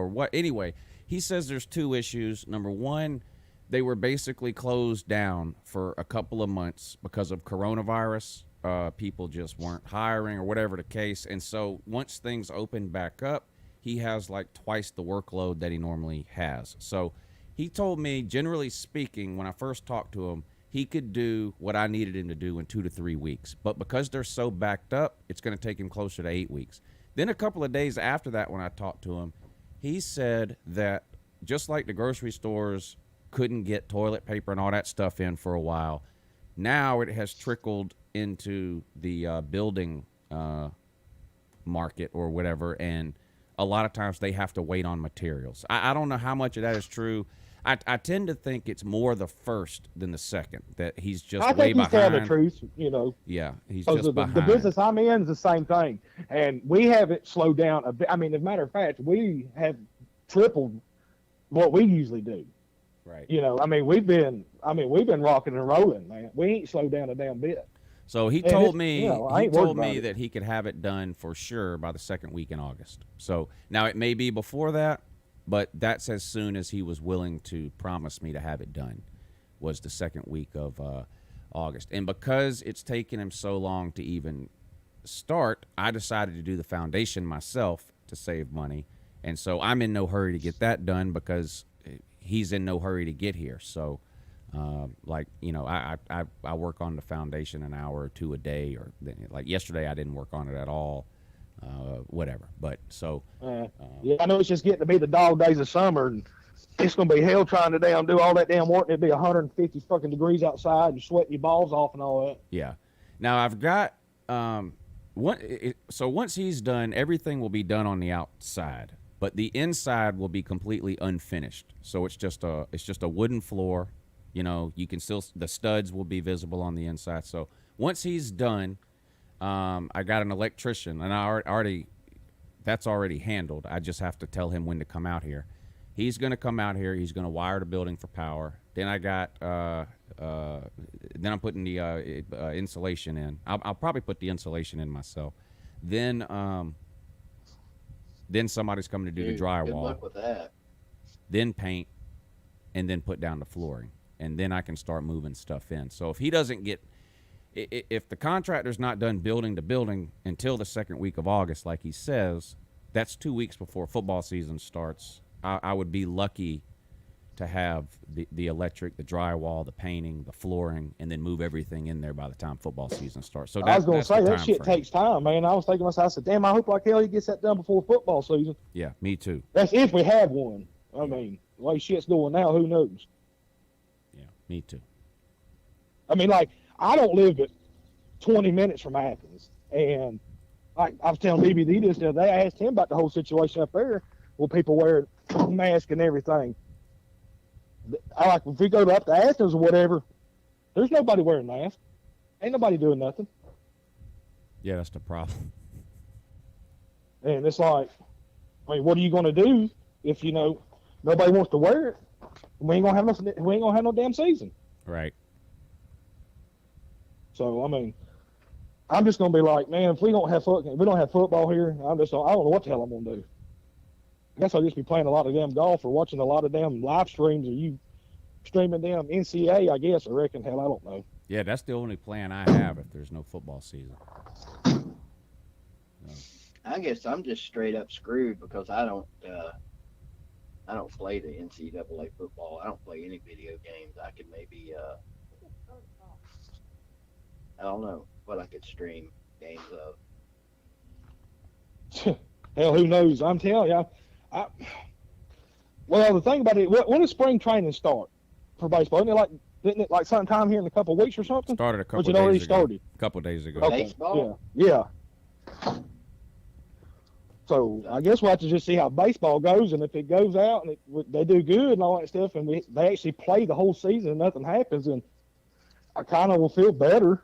S8: what. Anyway, he says there's 2 issues. Number one, they were basically closed down for a couple of months because of coronavirus. People just weren't hiring or whatever the case. And so once things opened back up, he has like twice the workload that he normally has. So he told me, generally speaking, when I first talked to him, he could do what I needed him to do in 2 to 3 weeks. But because they're so backed up, it's going to take him closer to 8 weeks. Then a couple of days after that, when I talked to him, he said that just like the grocery stores couldn't get toilet paper and all that stuff in for a while, now it has trickled into the building market or whatever, and a lot of times they have to wait on materials. I don't know how much of that is true. I tend to think it's more the first than the second, that he's just
S10: I
S8: way
S10: think he's
S8: behind.
S10: telling the truth,
S8: Yeah, he's
S10: Because
S8: just
S10: the
S8: behind.
S10: business I'm in is the same thing, and we haven't slowed down a bit. I mean, as a matter of fact, we have tripled what we usually do.
S8: Right.
S10: We've been rocking and rolling, man. We ain't slowed down a damn bit.
S8: So he
S10: And
S8: told
S10: it's-
S8: me
S10: I
S8: he
S10: ain't worried
S8: told me
S10: about it.
S8: that he could have it done for sure by the second week in August. So now it may be before that, but that's as soon as he was willing to promise me to have it done, was the second week of August. And because it's taken him so long to even start, I decided to do the foundation myself to save money. And so I'm in no hurry to get that done because he's in no hurry to get here. So, I work on the foundation an hour or two a day, or like yesterday I didn't work on it at all, whatever. But so,
S10: I know it's just getting to be the dog days of summer, and it's going to be hell trying to do all that damn work. It'd be 150 fucking degrees outside and sweating your balls off and all that.
S8: Yeah. Now I've got so once he's done, everything will be done on the outside, but the inside will be completely unfinished. So it's just a wooden floor. You know, you can still, the studs will be visible on the inside. So once he's done, I got an electrician, and that's already handled. I just have to tell him when to come out here. He's going to come out here. He's going to wire the building for power. Then I got, then I'm putting the insulation in. I'll probably put the insulation in myself. Then somebody's coming to do the drywall.
S3: Good luck with that.
S8: Then paint, and then put down the flooring. And then I can start moving stuff in. So if he doesn't get, if the contractor's not done building the building until the second week of August, like he says, that's 2 weeks before football season starts. I would be lucky to have the electric, the drywall, the painting, the flooring, and then move everything in there by the time football season starts. So
S10: I was going to say, that shit takes time, man. I was thinking to myself, I said, damn, I hope like hell he gets that done before football season.
S8: Yeah, me too.
S10: That's if we have one. I mean, the way shit's going now, who knows?
S8: Yeah, me too.
S10: I mean, like, I don't live at 20 minutes from Athens. And like I was telling BBD this the other day, I asked him about the whole situation up there with people wearing masks and everything. I like, if we go up to Athens or whatever, there's nobody wearing masks. Ain't nobody doing nothing.
S8: Yeah, that's the problem.
S10: And it's like, I mean, what are you going to do if, you know, nobody wants to wear it? We ain't gonna have no damn season.
S8: Right.
S10: So I mean, I'm just gonna be like, man, if we don't have football here, I don't know what the hell I'm gonna do. I guess I'll just be playing a lot of damn golf or watching a lot of damn live streams, or you streaming damn NCAA, I guess. I reckon. Hell, I don't know.
S8: Yeah, that's the only plan I have if there's no football season.
S3: I guess I'm just straight up screwed because I don't play the NCAA football. I don't play any video games. I could maybe I don't know what I could stream games of.
S10: Hell, who knows? I'm telling you. Well, the thing about it, when does spring training start for baseball? Didn't it like sometime here in a couple of weeks or something?
S8: Started a couple
S10: days
S8: ago.
S10: Started?
S8: A couple days ago.
S10: Okay.
S3: Baseball?
S10: Yeah. So I guess we'll have to just see how baseball goes, and if it goes out and they do good and all that stuff, and they actually play the whole season and nothing happens, and I kind of will feel better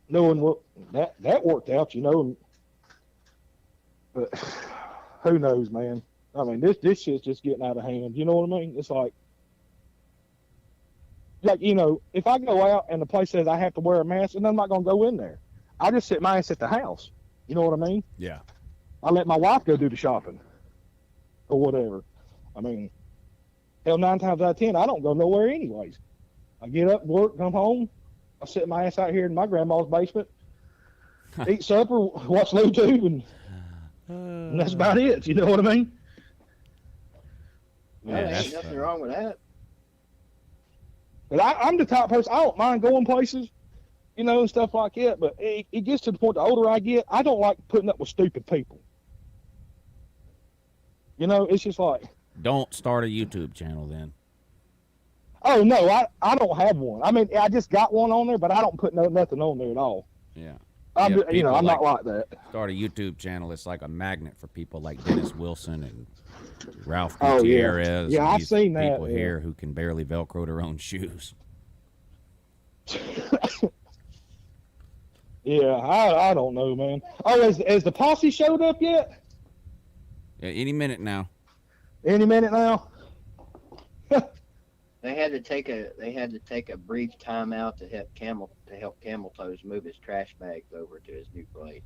S10: knowing what that worked out, you know. But who knows, man? I mean, this shit's just getting out of hand. You know what I mean? It's like, you know, if I go out and the place says I have to wear a mask, and I'm not gonna go in there. I just sit my ass at the house. You know what I mean?
S8: Yeah.
S10: I let my wife go do the shopping or whatever. I mean, hell, 9 times out of 10, I don't go nowhere anyways. I get up, work, come home. I sit my ass out here in my grandma's basement, eat supper, watch YouTube, and that's about it. You know what I mean?
S3: Yeah, ain't nothing wrong with that.
S10: But I'm the type of person, I don't mind going places, you know, and stuff like that. But it gets to the point, the older I get, I don't like putting up with stupid people. You know, it's just like.
S8: Don't start a YouTube channel then.
S10: Oh, no, I don't have one. I mean, I just got one on there, but I don't put nothing on there at all.
S8: Yeah.
S10: I'm not like that.
S8: Start a YouTube channel. It's like a magnet for people like Dennis Wilson and Ralph
S10: Oh, yeah.
S8: Gutierrez.
S10: Yeah, I've seen that,
S8: People
S10: yeah.
S8: here who can barely Velcro their own shoes.
S10: Yeah, I don't know, man. Oh, has the posse showed up yet?
S8: Yeah, any minute now.
S10: Any minute now?
S3: They had to take a brief timeout to help Camel Toes move his trash bags over to his new place.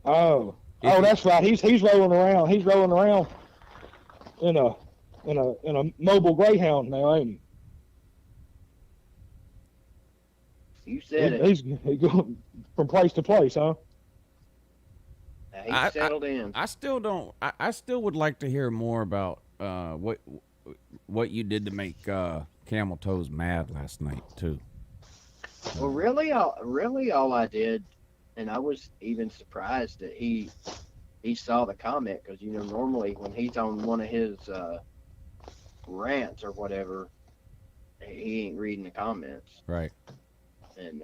S10: Oh, that's right. He's rolling around. He's rolling around in a mobile Greyhound now, ain't he?
S3: You said it.
S10: He's going from place to place, huh?
S9: He's settled in.
S8: I still don't. I still would like to hear more about what you did to make Camel Toes mad last night too.
S9: Well, really, all I did, and I was even surprised that he saw the comment, because normally when he's on one of his rants or whatever, he ain't reading the comments.
S8: Right.
S9: And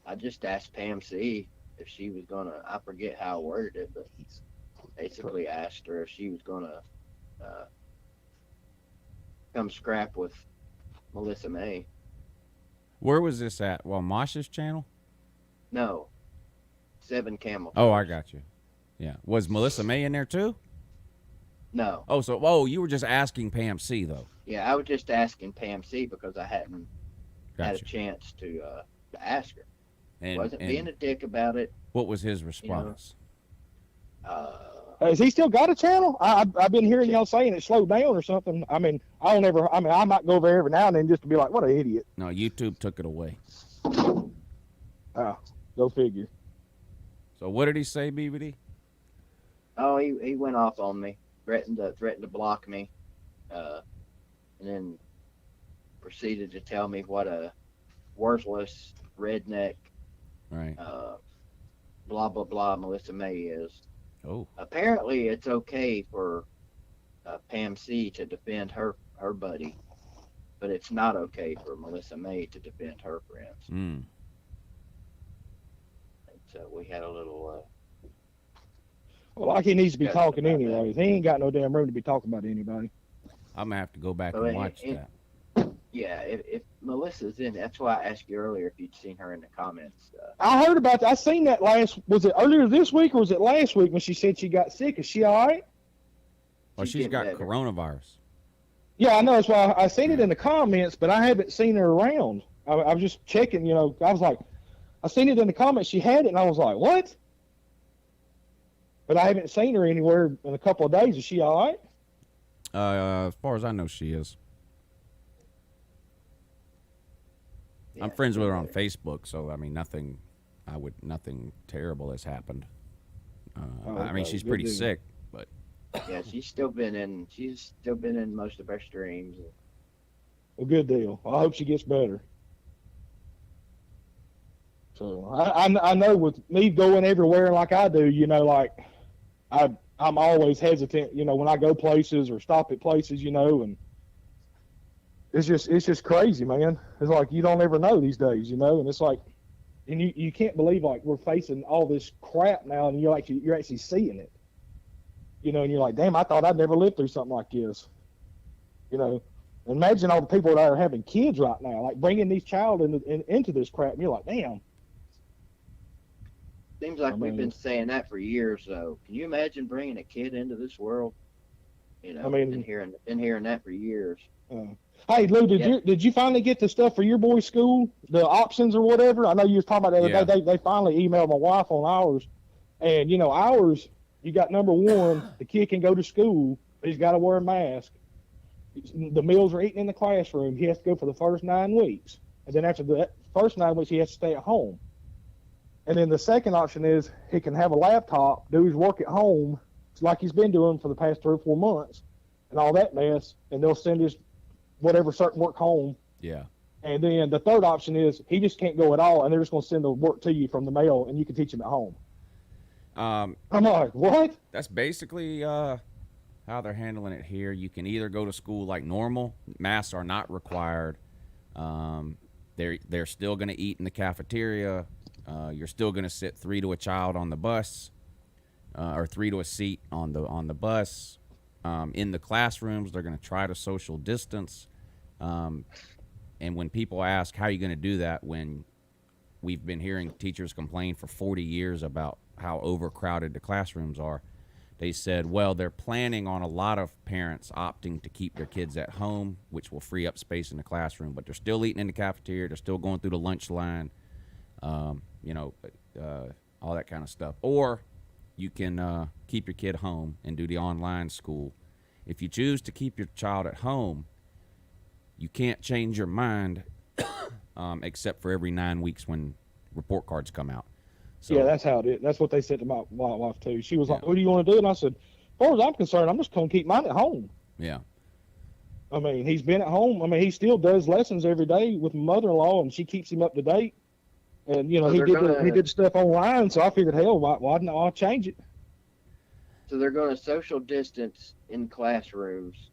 S9: I just asked Pam C if she was gonna. I forget how I worded it, but basically asked her if she was gonna come scrap with Melissa May.
S8: Where was this at? Well, Mosh's channel?
S9: No, 7 Camel.
S8: Oh, I got you. Yeah. Was Melissa May in there too?
S9: No.
S8: Oh, you were just asking Pam C though.
S9: Yeah, I was just asking Pam C because I hadn't had a
S8: Gotcha.
S9: chance to ask her.
S8: And
S9: Wasn't being a dick about it.
S8: what was his response?
S10: Has he still got a channel? I've been hearing y'all saying it slowed down or something. I might go over there every now and then just to be like, what an idiot.
S8: No, YouTube took it away.
S10: Oh, go figure.
S8: So what did he say, BBD?
S9: Oh, he went off on me, threatened to block me, and then proceeded to tell me what a worthless redneck,
S8: Right.
S9: blah blah blah Melissa May is.
S8: Oh.
S9: Apparently, it's okay for Pam C to defend her buddy, but it's not okay for Melissa May to defend her friends.
S8: Mm.
S9: And so we had a little.
S10: Well, like he needs to be
S9: Discussion
S10: talking
S9: about
S10: anyways. He ain't got no damn room to be talking about anybody.
S8: I'm gonna have to go back
S9: Well,
S8: and watch that.
S9: Yeah, if Melissa's in, that's why I asked you earlier if you'd seen her in the comments.
S10: I heard about that. I seen that was it earlier this week or was it last week when she said she got sick? Is she all right?
S8: Well, she's
S9: getting
S8: got
S9: better.
S8: coronavirus.
S10: Yeah, I know. That's why I seen it in the comments, but I haven't seen her around. I was just checking, I was like, I seen it in the comments. She had it, and I was like, what? But I haven't seen her anywhere in a couple of days. Is she all right?
S8: As far as I know, she is.
S9: Yeah,
S8: I'm friends with her on
S9: better.
S8: Facebook, so I mean, nothing terrible has happened. I mean,
S10: okay,
S8: she's
S10: good
S8: pretty
S10: deal.
S8: sick, but
S9: Yeah, she's still been in most of her streams.
S10: Well, good deal. I hope she gets better. So I know with me going everywhere like I do, like I'm always hesitant, when I go places or stop at places, and it's just crazy, man. It's like you don't ever know these days, and it's like, and you can't believe like we're facing all this crap now, and you're actually seeing it, and you're like, damn, I thought I'd never live through something like this, Imagine all the people that are having kids right now, like bringing these child into this crap, and you're like, damn.
S9: Seems like we've been saying that for years, though. Can you imagine bringing a kid into this world? Been hearing that for years.
S10: Hey Lou, did you finally get the stuff for your boy's school, the options or whatever? I know you was talking about the other day. They finally emailed my wife on ours, and ours. You got number one, the kid can go to school, but he's got to wear a mask. The meals are eaten in the classroom. He has to go for the first 9 weeks, and then after the first 9 weeks, he has to stay at home. And then the second option is he can have a laptop, do his work at home, like he's been doing for the past 3 or 4 months, and all that mess, and they'll send his whatever certain work home.
S8: yeah.
S10: And then the third option is he just can't go at all, and they're just going to send the work to you from the mail, and you can teach him at home. I'm like, what?
S8: That's basically how they're handling it here. You can either go to school like normal. Masks are not required. They're still going to eat in the cafeteria. You're still going to sit 3 to a child on the bus, or 3 to a seat on the bus. In the classrooms, they're going to try to social distance. And when people ask, how are you going to do that when we've been hearing teachers complain for 40 years about how overcrowded the classrooms are, they said, well, they're planning on a lot of parents opting to keep their kids at home, which will free up space in the classroom, but they're still eating in the cafeteria. They're still going through the lunch line, all that kind of stuff. Or you can keep your kid home and do the online school. If you choose to keep your child at home, you can't change your mind except for every 9 weeks when report cards come out. So,
S10: yeah, that's how it is. That's what they said to my wife too. She was like, "What do you want to do?" And I said, "As far as I'm concerned, I'm just going to keep mine at home."
S8: Yeah.
S10: I mean, he's been at home. I mean, he still does lessons every day with my mother-in-law, and she keeps him up to date. And you know,
S3: So
S10: he did stuff online, so I figured, hell, why didn't I change it?
S3: So they're going to social distance in classrooms,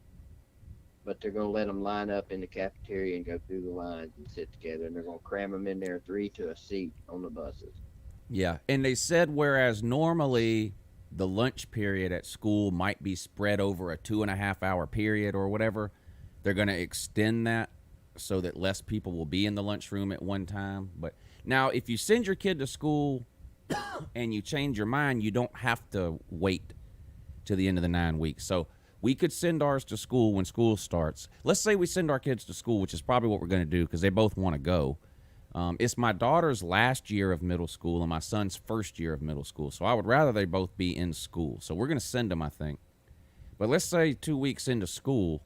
S3: but they're going to let them line up in the cafeteria and go through the lines and sit together, and they're going to cram them in there 3 to a seat on the buses.
S8: Yeah, and they said whereas normally the lunch period at school might be spread over a 2.5 hour period or whatever, they're going to extend that so that less people will be in the lunchroom at one time. But now, if you send your kid to school and you change your mind, you don't have to wait to the end of the 9 weeks. So we could send ours to school when school starts. Let's say we send our kids to school, which is probably what we're going to do because they both want to go. It's my daughter's last year of middle school and my son's first year of middle school. So I would rather they both be in school. So we're going to send them, I think. But let's say 2 weeks into school,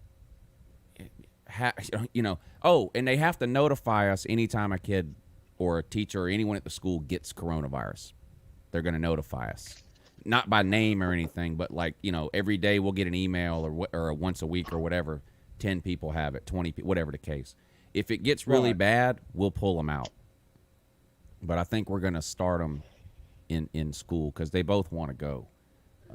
S8: and they have to notify us anytime a kid or a teacher or anyone at the school gets coronavirus. They're going to notify us. Not by name or anything, but every day we'll get an email or once a week or whatever. 10 people have it, 20 people, whatever the case. If it gets really bad, we'll pull them out. But I think we're going to start them in school because they both want to go.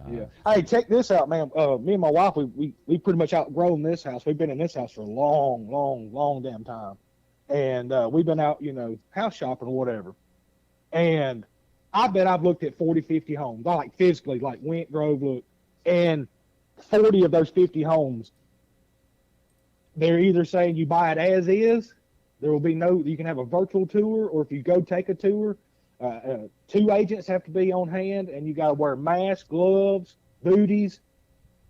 S10: Yeah. Hey, check this out, man. Me and my wife, we pretty much outgrown this house. We've been in this house for a long damn time. And we've been out, house shopping or whatever. And I bet I've looked at 40, 50 homes. I physically, went, drove, looked. And 40 of those 50 homes, they're either saying you buy it as is, there will be you can have a virtual tour, or if you go take a tour, 2 agents have to be on hand, and you got to wear masks, gloves, booties,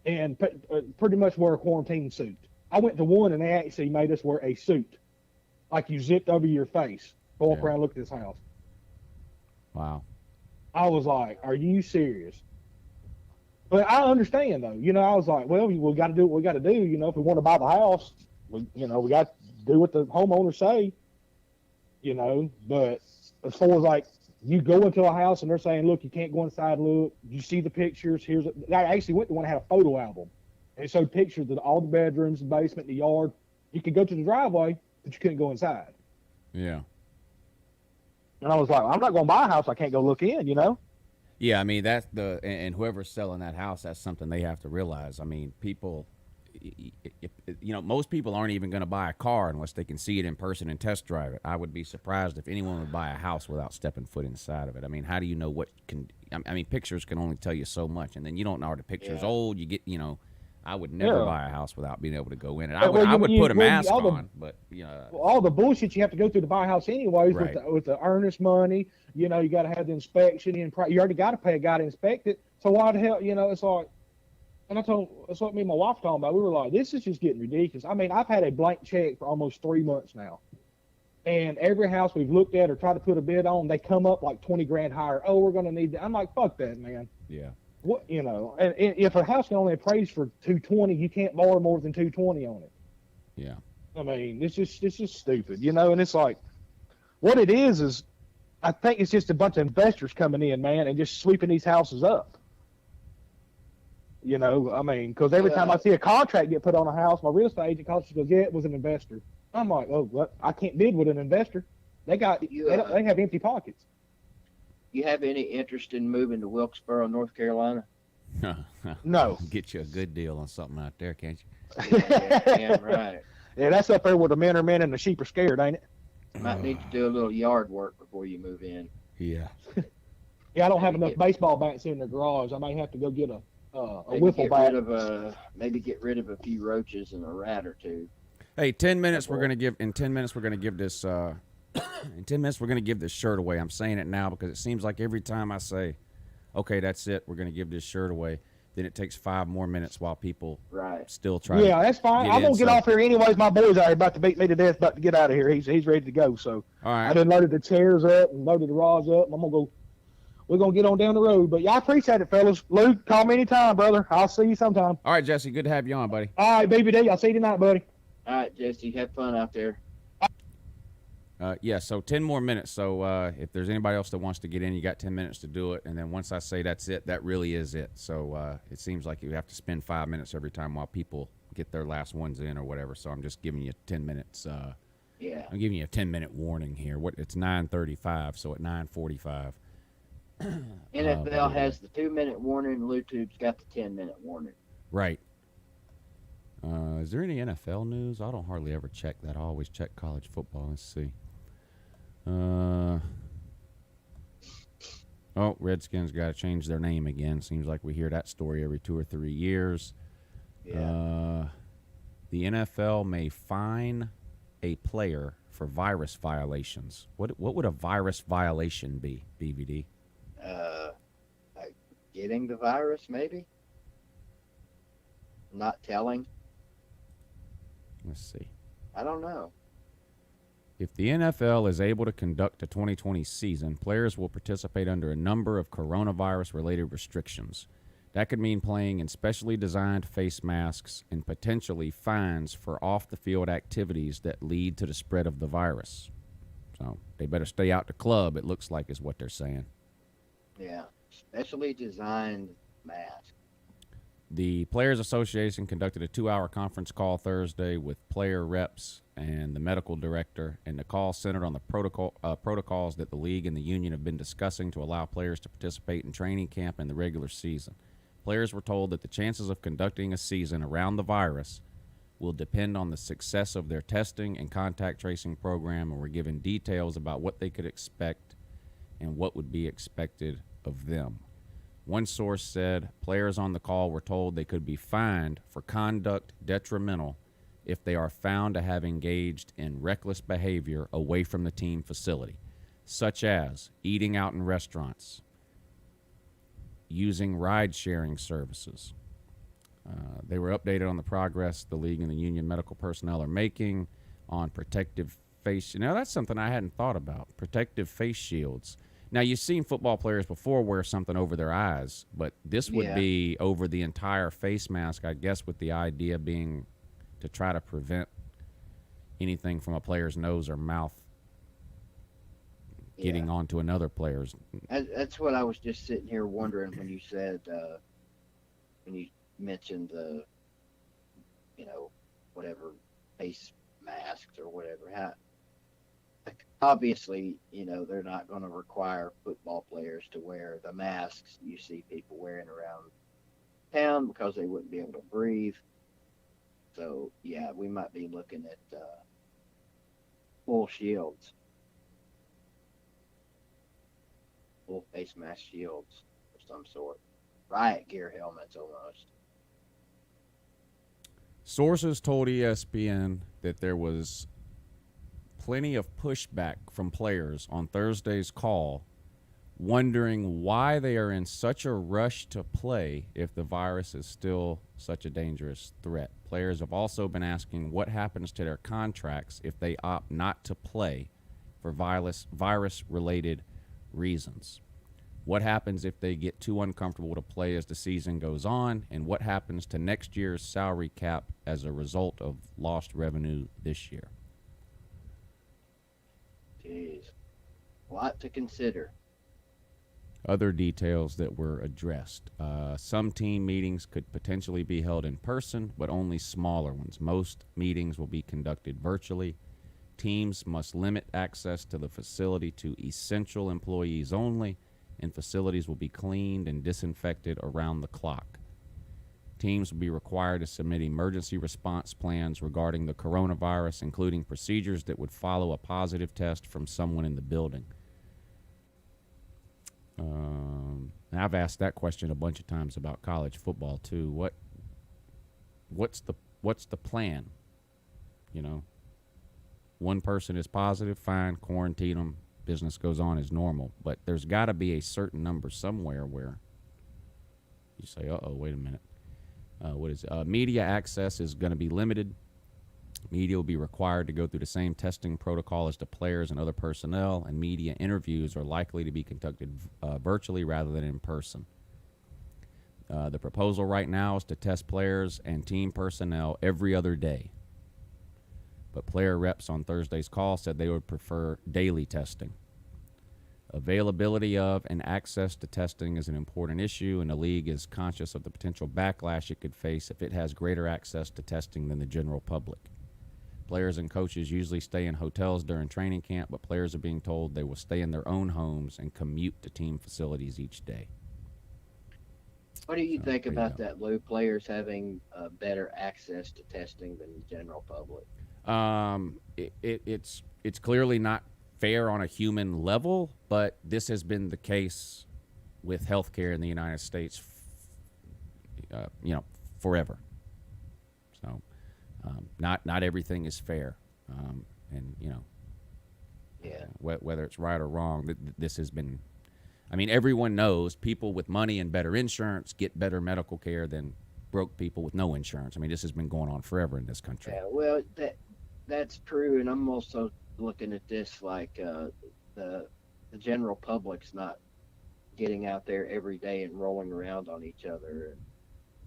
S10: and pretty much wear a quarantine suit. I went to one, and they actually made us wear a suit, like you zipped over your face. Walk around, look at this house.
S8: Wow.
S10: I was like, are you serious? But I understand, though. I was like, well, we got to do what we got to do. If we want to buy the house, we got to do what the homeowners say. But as far as you go into a house and they're saying, look, you can't go inside, look, you see the pictures. I actually went to one that had a photo album. And it showed pictures of all the bedrooms, the basement, the yard. You could go to the driveway, but you couldn't go inside.
S8: Yeah.
S10: And I was like, I'm not going to buy a house I can't go look in,
S8: Yeah, I mean, that's and whoever's selling that house, that's something they have to realize. I mean, people, most people aren't even going to buy a car unless they can see it in person and test drive it. I would be surprised if anyone would buy a house without stepping foot inside of it. I mean, how do you know what can, pictures can only tell you so much, and then you don't know, are the pictures old? You get, I would never buy a house without being able to go in it. I would put a mask on, but
S10: all the bullshit you have to go through to buy a house anyways, right, with the earnest money. You got to have the inspection in. You already got to pay a guy to inspect it. So why the hell? It's like, and that's what me and my wife talking about. We were like, this is just getting ridiculous. I mean, I've had a blank check for almost 3 months now, and every house we've looked at or tried to put a bid on, they come up like 20 grand higher. Oh, we're gonna need that. I'm like, fuck that, man.
S8: Yeah.
S10: What and if a house can only appraise for 220, you can't borrow more than 220 on it.
S8: Yeah.
S10: I mean, it's just stupid, and it's like, what it is I think it's just a bunch of investors coming in, man, and just sweeping these houses up. Because every time I see a contract get put on a house, my real estate agent calls, she goes, yeah, it was an investor. I'm like, oh, what? I can't bid with an investor. They have empty pockets.
S3: You have any interest in moving to Wilkesboro, North Carolina?
S10: No.
S8: Get you a good deal on something out there, can't you?
S3: Yeah, right.
S10: Yeah, that's up there where the men are men and the sheep are scared, ain't it?
S3: Might need to do a little yard work before you move in.
S8: Yeah.
S10: Yeah, I don't have enough baseball bats in the garage. I might have to go get a wiffle bat.
S3: Maybe get rid of a few roaches and a rat or two.
S8: Hey, 10 minutes. In 10 minutes, we're gonna give this. In 10 minutes, we're gonna give this shirt away. I'm saying it now because it seems like every time I say, "Okay, that's it," we're gonna give this shirt away. Then it takes 5 more minutes while people still try.
S10: Yeah, that's fine. I'm gonna get off here anyways. My boy's out here about to beat me to death, about to get out of here. He's ready to go. So
S8: all right.
S10: I done loaded the chairs up and loaded the rods up. I'm gonna go. We're gonna get on down the road. But yeah, I appreciate it, fellas. Luke, call me anytime, brother. I'll see you sometime.
S8: All right, Jesse. Good to have you on, buddy.
S10: All right, BBD. I'll see you tonight, buddy.
S3: All right, Jesse. Have fun out there.
S8: Yeah, so 10 more minutes. So if there's anybody else that wants to get in, you got 10 minutes to do it. And then once I say that's it, that really is it. So it seems like you have to spend 5 minutes every time while people get their last ones in or whatever. So I'm just giving you 10 minutes.
S9: Yeah.
S8: I'm giving you a 10-minute warning here. It's 9:35, so at 9:45.
S9: NFL has the 2-minute warning. YouTube's got the 10-minute warning.
S8: Right. Is there any NFL news? I don't hardly ever check that. I always check college football. Let's see. Redskins got to change their name again. Seems like we hear that story every 2 or 3 years.
S9: Yeah.
S8: The NFL may fine a player for virus violations. What would a virus violation be, BVD?
S9: Like getting the virus, maybe? Not telling?
S8: Let's see.
S9: I don't know.
S8: If the NFL is able to conduct the 2020 season, players will participate under a number of coronavirus-related restrictions. That could mean playing in specially designed face masks and potentially fines for off-the-field activities that lead to the spread of the virus. So they better stay out the club, it looks like is what they're saying.
S9: Yeah. Specially designed mask.
S8: The Players Association conducted a 2-hour conference call Thursday with player reps and the medical director, and the call centered on the protocols that the league and the union have been discussing to allow players to participate in training camp and the regular season. Players were told that the chances of conducting a season around the virus will depend on the success of their testing and contact tracing program, and were given details about what they could expect and what would be expected of them. One source said players on the call were told they could be fined for conduct detrimental if they are found to have engaged in reckless behavior away from the team facility, such as eating out in restaurants, using ride-sharing services. They were updated on the progress the league and the union medical personnel are making on protective face. Now, that's something I hadn't thought about, protective face shields. Now, you've seen football players before wear something over their eyes, but this would be over the entire face mask, I guess, with the idea being to try to prevent anything from a player's nose or mouth getting onto another player's.
S9: That's what I was just sitting here wondering when you said, when you mentioned the, whatever, face masks or whatever. Obviously, they're not going to require football players to wear the masks you see people wearing around town because they wouldn't be able to breathe. So, yeah, we might be looking at full shields, full face mask shields of some sort. Riot gear helmets almost.
S8: Sources told ESPN that there was plenty of pushback from players on Thursday's call, wondering why they are in such a rush to play if the virus is still such a dangerous threat. Players have also been asking what happens to their contracts if they opt not to play for virus-related reasons. What happens if they get too uncomfortable to play as the season goes on, and what happens to next year's salary cap as a result of lost revenue this year?
S9: Jeez. A lot to consider.
S8: Other details that were addressed. Some team meetings could potentially be held in person, but only smaller ones. Most meetings will be conducted virtually. Teams must limit access to the facility to essential employees only, and facilities will be cleaned and disinfected around the clock. Teams will be required to submit emergency response plans regarding the coronavirus, including procedures that would follow a positive test from someone in the building. I've asked that question a bunch of times about college football too. What's the plan? One person is positive, fine, quarantine them, business goes on as normal. But there's got to be a certain number somewhere where you say, wait a minute. What is it? Media access is going to be limited. Media will be required to go through the same testing protocol as the players and other personnel, and media interviews are likely to be conducted virtually rather than in person. The proposal right now is to test players and team personnel every other day. but player reps on Thursday's call said they would prefer daily testing. Availability of and access to testing is an important issue, and the league is conscious of the potential backlash it could face if it has greater access to testing than the general public. Players and coaches usually stay in hotels during training camp, but players are being told they will stay in their own homes and commute to team facilities each day.
S3: What do you think
S8: there you
S3: about
S8: go.
S3: that, Lou? Players having better access to testing than the general public?
S8: It's clearly not fair on a human level, but this has been the case with healthcare in the United States, forever. So, not everything is fair, and
S3: Yeah.
S8: whether it's right or wrong, this has been. I mean, everyone knows people with money and better insurance get better medical care than broke people with no insurance. I mean, this has been going on forever in this country.
S3: Yeah, well, that's true, and I'm also looking at this like the general public's not getting out there every day and rolling around on each other and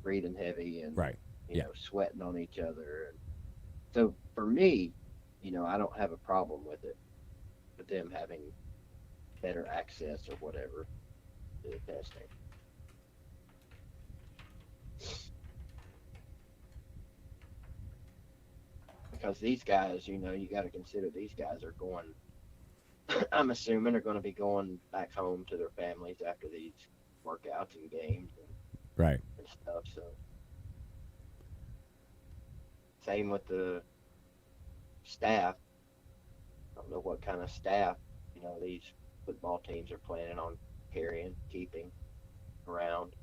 S3: breathing heavy and
S8: Right.
S3: sweating on each other. And so for me, I don't have a problem with them having better access or whatever to the testing. Because these guys, you got to consider these guys are going, I'm assuming are going to be going back home to their families after these workouts and games
S8: Right.
S3: and stuff. So same with the staff. I don't know what kind of staff, these football teams are planning on keeping around.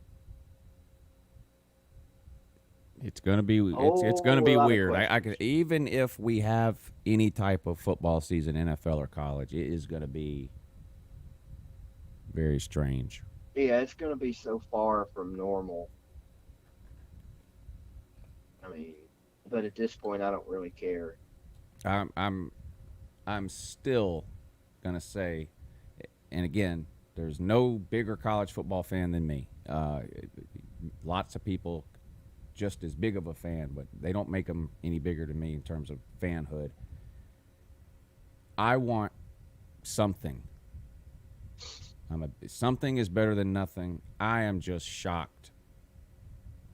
S8: It's gonna be it's gonna be
S3: lot of
S8: weird. I
S3: questions.
S8: could, even if we have any type of football season, NFL or college, it is gonna be very strange.
S3: Yeah, it's going to be so far from normal. I mean, but at this point, I don't really care.
S8: I'm still gonna say, and again, there's no bigger college football fan than me. Lots of people just as big of a fan, but they don't make them any bigger than me in terms of fanhood. I want something. Something is better than nothing. I am just shocked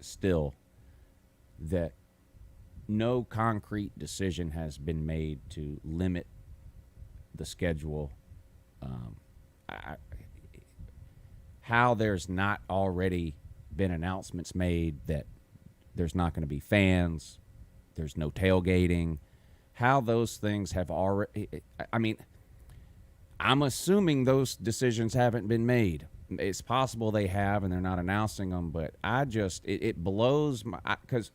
S8: still that no concrete decision has been made to limit the schedule. How there's not already been announcements made that there's not going to be fans, there's no tailgating, how those things have already, I mean, I'm assuming those decisions haven't been made. It's possible they have and they're not announcing them, but it blows my, because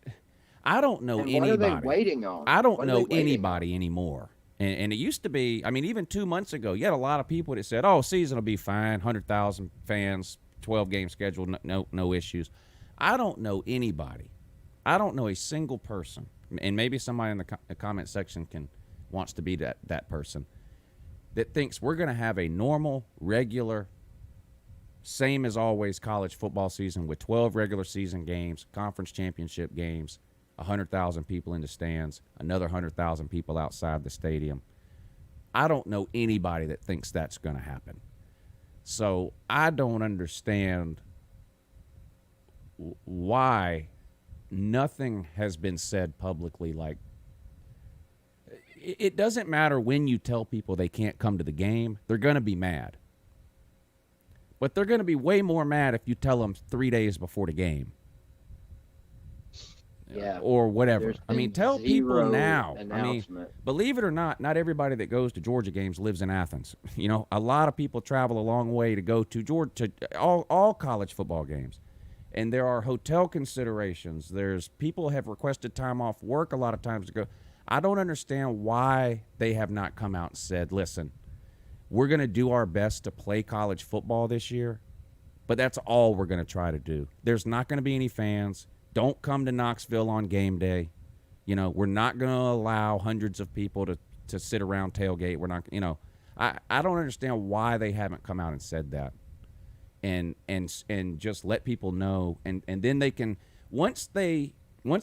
S8: I don't know
S3: And
S8: anybody.
S3: what are they waiting on?
S8: I don't
S3: What are
S8: know
S3: they waiting
S8: anybody anymore. And it used to be, I mean, even 2 months ago, you had a lot of people that said, oh, season will be fine, 100,000 fans, 12-game schedule, no issues. I don't know anybody. I don't know a single person, and maybe somebody in the comment section wants to be that person, that thinks we're going to have a normal, regular, same as always college football season with 12 regular season games, conference championship games, 100,000 people in the stands, another 100,000 people outside the stadium. I don't know anybody that thinks that's going to happen. So I don't understand why nothing has been said publicly. Like, it doesn't matter when you tell people they can't come to the game, they're going to be mad. But they're going to be way more mad if you tell them 3 days before the game.
S3: Yeah.
S8: Or whatever.
S3: There's
S8: I mean,
S3: been
S8: tell people
S3: zero
S8: now. I mean,
S3: announcement.
S8: believe it or not everybody that goes to Georgia games lives in Athens. A lot of people travel a long way to go to Georgia, to all college football games. And there are hotel considerations. There's people have requested time off work a lot of times to go. I don't understand why they have not come out and said, listen, we're going to do our best to play college football this year, but that's all we're going to try to do. There's not going to be any fans. Don't come to Knoxville on game day. We're not going to allow hundreds of people to sit around tailgate. We're not, I don't understand why they haven't come out and said that. And just let people know, and then they can, once they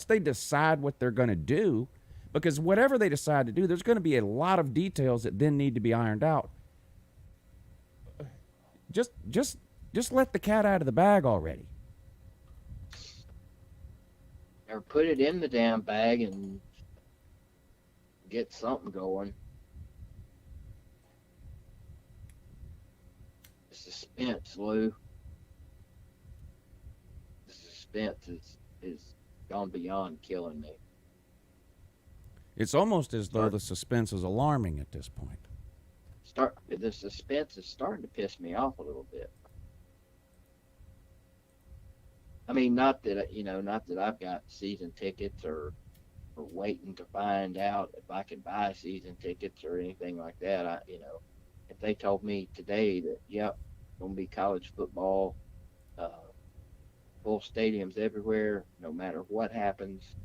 S8: decide what they're going to do, Because whatever they decide to do, there's going to be a lot of details that then need to be ironed out. Just let the cat out of the bag already.
S3: Or put it in the damn bag and get something going. The suspense, Lou. The suspense is gone beyond killing me.
S8: It's almost as though the suspense is alarming at this point.
S3: The suspense is starting to piss me off a little bit. I mean, not that I've got season tickets or waiting to find out if I can buy season tickets or anything like that. If they told me today that, yep, gonna be college football, full stadiums everywhere, no matter what happens,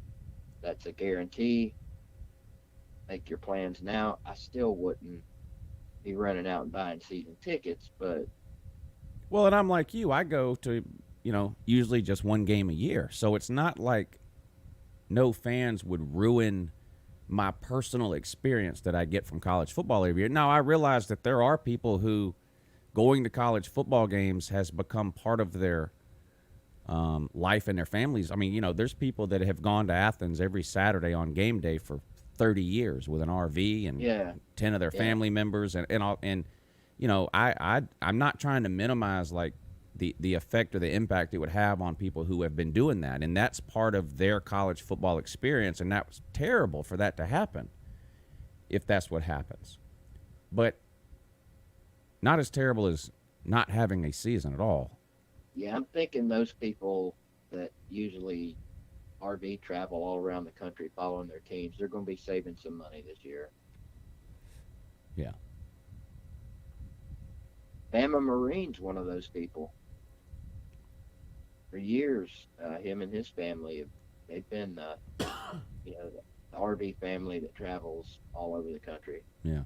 S3: that's a guarantee. Make your plans now. I still wouldn't be running out and buying season tickets, but.
S8: Well, and I'm like you. I go to, usually just one game a year. So it's not like no fans would ruin my personal experience that I get from college football every year. Now, I realize that there are people who going to college football games has become part of their life and their families. I mean, there's people that have gone to Athens every Saturday on game day for 30 years with an RV and 10 of their family members. I'm not trying to minimize like the effect or the impact it would have on people who have been doing that. And that's part of their college football experience. And that was terrible for that to happen if that's what happens. But not as terrible as not having a season at all.
S3: Yeah, I'm thinking those people that usually RV travel all around the country following their teams, they're going to be saving some money this year.
S8: Yeah.
S3: Bama Marine's one of those people. For years, him and his family, they've been, the RV family that travels all over the country.
S8: Yeah.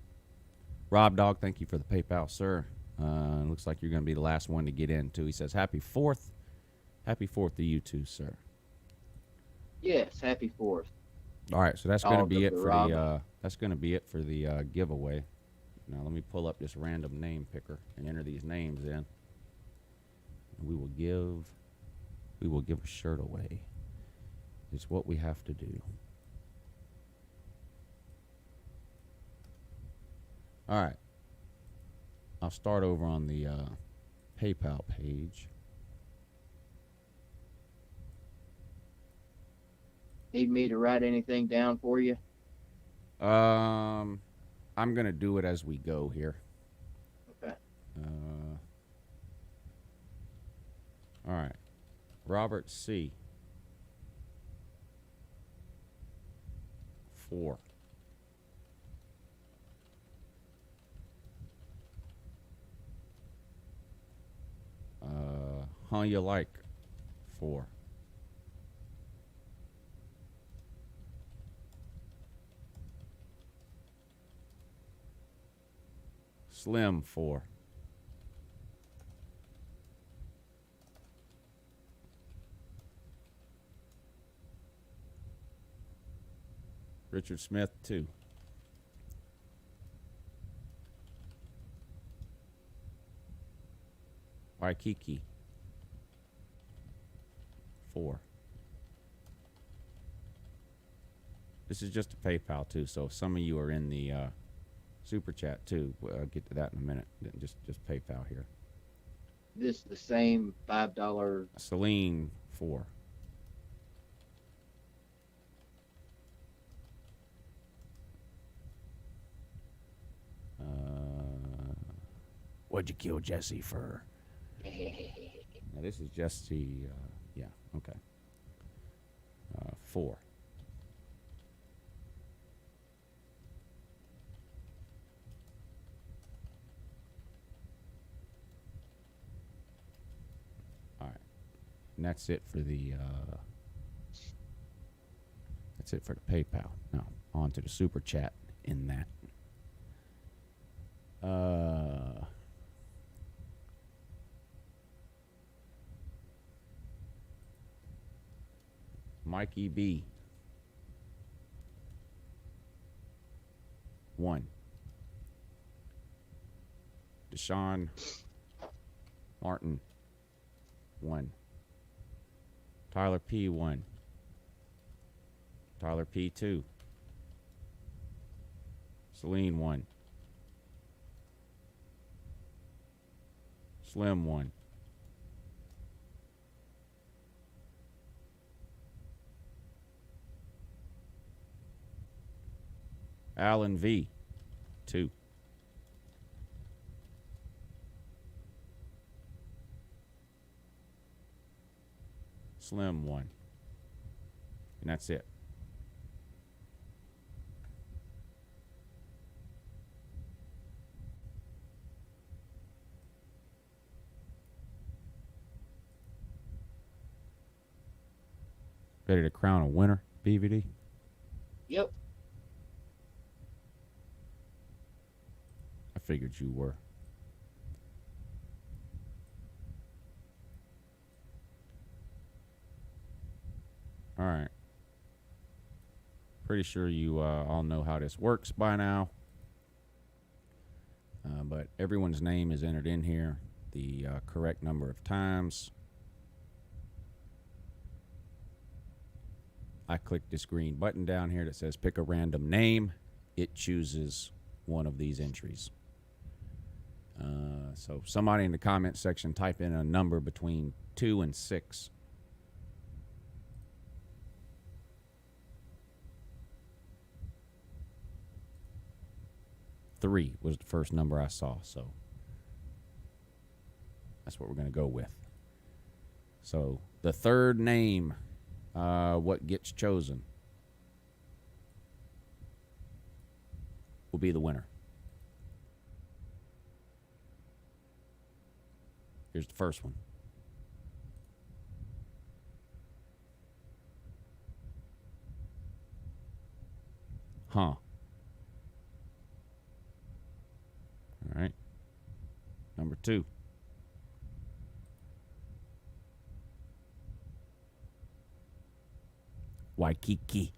S8: Rob Dog, thank you for the PayPal, sir. Looks like you're going to be the last one to get in, too. He says, Happy 4th. Happy 4th to you, too, sir.
S3: Yes, happy 4th.
S8: All right, so that's going to be it for the giveaway. Now let me pull up this random name picker and enter these names in. And we will give a shirt away. It's what we have to do. All right. I'll start over on the PayPal page.
S3: Need me to write anything down for you?
S8: I'm going to do it as we go here.
S3: Okay.
S8: All right. Robert C. 4. How you like 4. Slim 4. Richard Smith 2. Waikiki 4. This is just a PayPal too, so if some of you are in the super chat too. I'll get to that in a minute. Just PayPal here.
S3: This the same $5.
S8: Celine 4. What'd you kill Jesse for? Now this is Jesse. Yeah. Okay. 4. And that's it for the PayPal. Now on to the super chat in that. Mikey B. 1. Deshaun Martin, 1. Tyler P, 1. Tyler P, 2. Celine, 1. Slim, 1. Alan V, 2. Slim, 1. And that's it. Ready to crown a winner, BVD?
S9: Yep.
S8: I figured you were. All right. Pretty sure you all know how this works by now. But everyone's name is entered in here the correct number of times. I click this green button down here that says pick a random name. It chooses one of these entries. So somebody in the comment section type in a number between 2 and 6. Three was the first number I saw, so that's what we're going to go with. So the third name, what gets chosen, will be the winner. Here's the first one. Huh. All right. Number 2. Waikiki.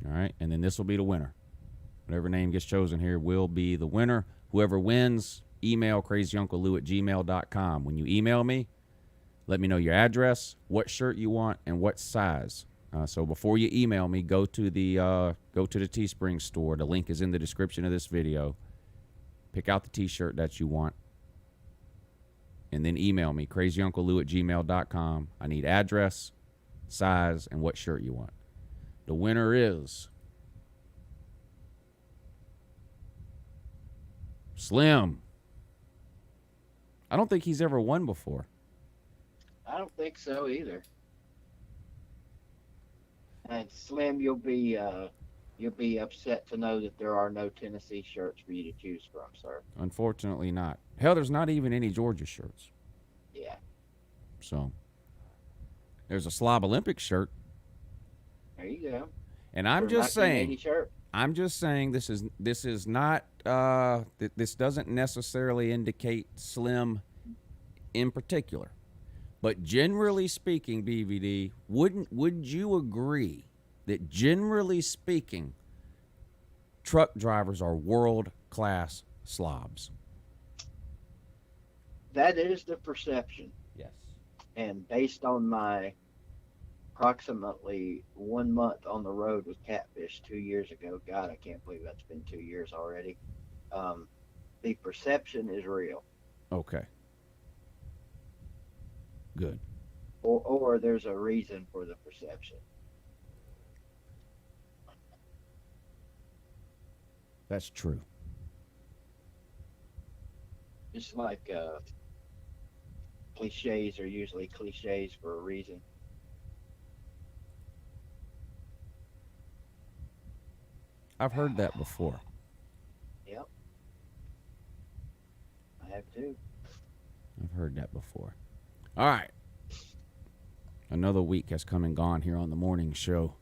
S8: All right. And then this will be the winner. Whatever name gets chosen here will be the winner. Whoever wins, email crazyunclelou@gmail.com. When you email me, let me know your address, what shirt you want, and what size. So before you email me, go to the Teespring store. The link is in the description of this video. Pick out the T-shirt that you want, and then email me crazyunclelou@gmail.com. I need address, size, and what shirt you want. The winner is Slim. I don't think he's ever won before.
S9: I don't think so either. And Slim, you'll be upset to know that there are no Tennessee shirts for you to choose from, sir.
S8: Unfortunately not. Hell, there's not even any Georgia shirts.
S9: Yeah.
S8: So there's a Slob Olympic shirt.
S9: There you go.
S8: And I'm
S9: For a
S8: just saying
S9: 1980 shirt.
S8: I'm just saying this is not this doesn't necessarily indicate Slim in particular. But generally speaking, BVD, would you agree that generally speaking, truck drivers are world-class slobs?
S9: That is the perception.
S8: Yes.
S9: And based on my approximately 1 month on the road with Catfish 2 years ago, God, I can't believe that's been 2 years already. The perception is real.
S8: Okay. Good.
S9: Or there's a reason for the perception.
S8: That's true.
S9: Just like cliches are usually cliches for a reason.
S8: I've heard that before.
S9: Yep. I have too.
S8: I've heard that before. All right. Another week has come and gone here on the morning show.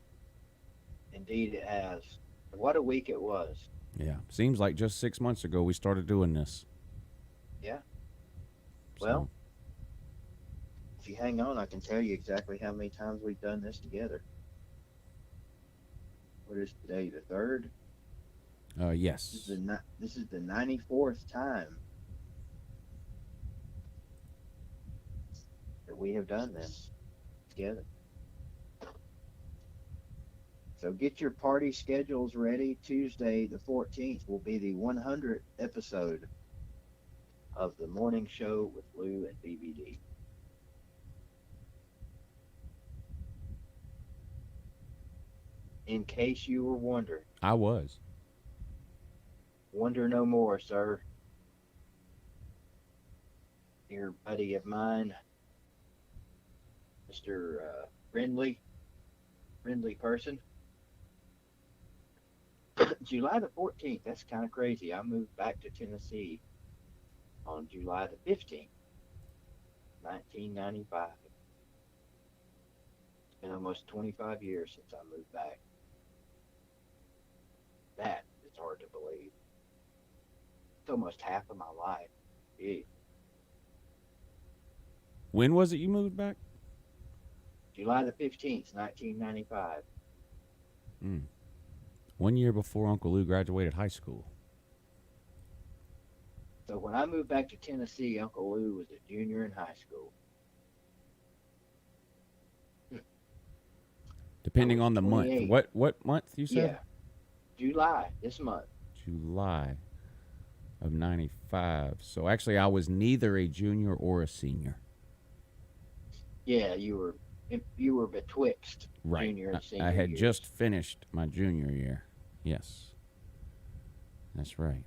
S9: Indeed it has. What a week it was.
S8: Yeah. Seems like just 6 months ago we started doing this.
S9: Yeah. Well, if you hang on, I can tell you exactly how many times we've done this together.
S3: What is today? The 3rd.
S8: Yes.
S3: This is the 94th time that we have done this together. So get your party schedules ready. Tuesday, the 14th, will be the 100th episode of the morning show with Lou and BBD. In case you were wondering.
S8: I was.
S3: Wonder no more, sir. Dear buddy of mine, Mr. Friendly person. July the 14th, that's kind of crazy. I moved back to Tennessee on July the 15th, 1995. It's been almost 25 years since I moved back. That is hard to believe. It's almost half of my life. Yeah.
S8: When was it you moved back?
S3: July the 15th, 1995.
S8: 1 year before Uncle Lou graduated high school.
S3: So when I moved back to Tennessee, Uncle Lou was a junior in high school.
S8: Depending on the month.
S3: 28.
S8: What month you said?
S3: Yeah. July, this month.
S8: July of 95. So actually I was neither a junior or a senior.
S3: Yeah, you were betwixt
S8: Right.
S3: junior and senior
S8: I had
S3: years.
S8: just finished my junior year. Yes. That's right.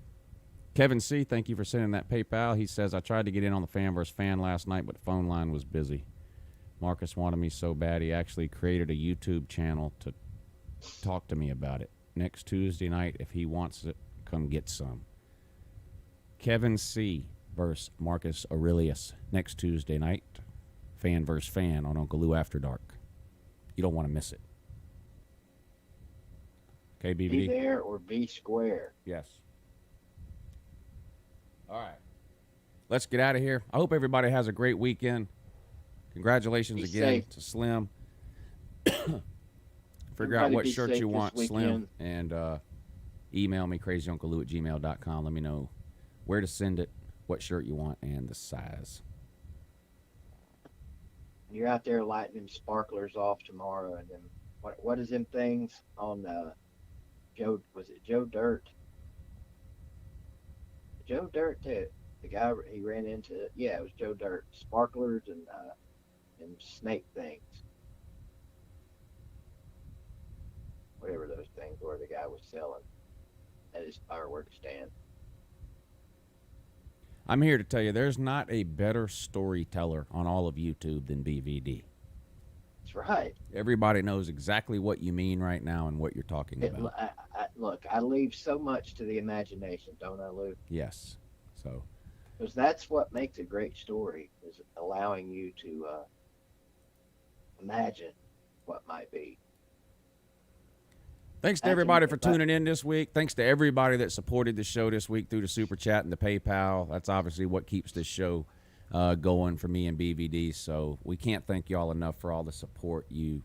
S8: Kevin C., thank you for sending that PayPal. He says, I tried to get in on the Fan vs. Fan last night, but the phone line was busy. Marcus wanted me so bad he actually created a YouTube channel to talk to me about it. Next Tuesday night, if he wants it, come get some. Kevin C. versus Marcus Aurelius next Tuesday night. Fan vs. Fan on Uncle Lou After Dark. You don't want to miss it. Okay, BBD?
S3: Be there or be square.
S8: Yes. All right. Let's get out of here. I hope everybody has a great weekend. Congratulations
S3: Be
S8: again
S3: safe.
S8: to Slim. Figure
S3: Everybody
S8: out what
S3: be
S8: shirt
S3: safe
S8: you
S3: this
S8: want, Slim,
S3: weekend.
S8: and email me, crazyunclelou@gmail.com. Let me know where to send it, what shirt you want, and the size.
S3: You're out there lighting them sparklers off tomorrow, and then what is them things on Joe? Was it Joe Dirt? Joe Dirt, the guy he ran into. Yeah, it was Joe Dirt. Sparklers and snake things. Whatever those things were, the guy was selling at his fireworks stand.
S8: I'm here to tell you there's not a better storyteller on all of YouTube than BVD.
S3: That's right.
S8: Everybody knows exactly what you mean right now and what you're talking about.
S3: Look, I leave so much to the imagination, don't I, Lou?
S8: Yes. So
S3: Because that's what makes a great story, is allowing you to imagine what might be.
S8: thanks to everybody for tuning in this week. Thanks to everybody that supported the show this week through the Super Chat and the PayPal. That's obviously what keeps this show going for me and BVD. So we can't thank y'all enough for all the support you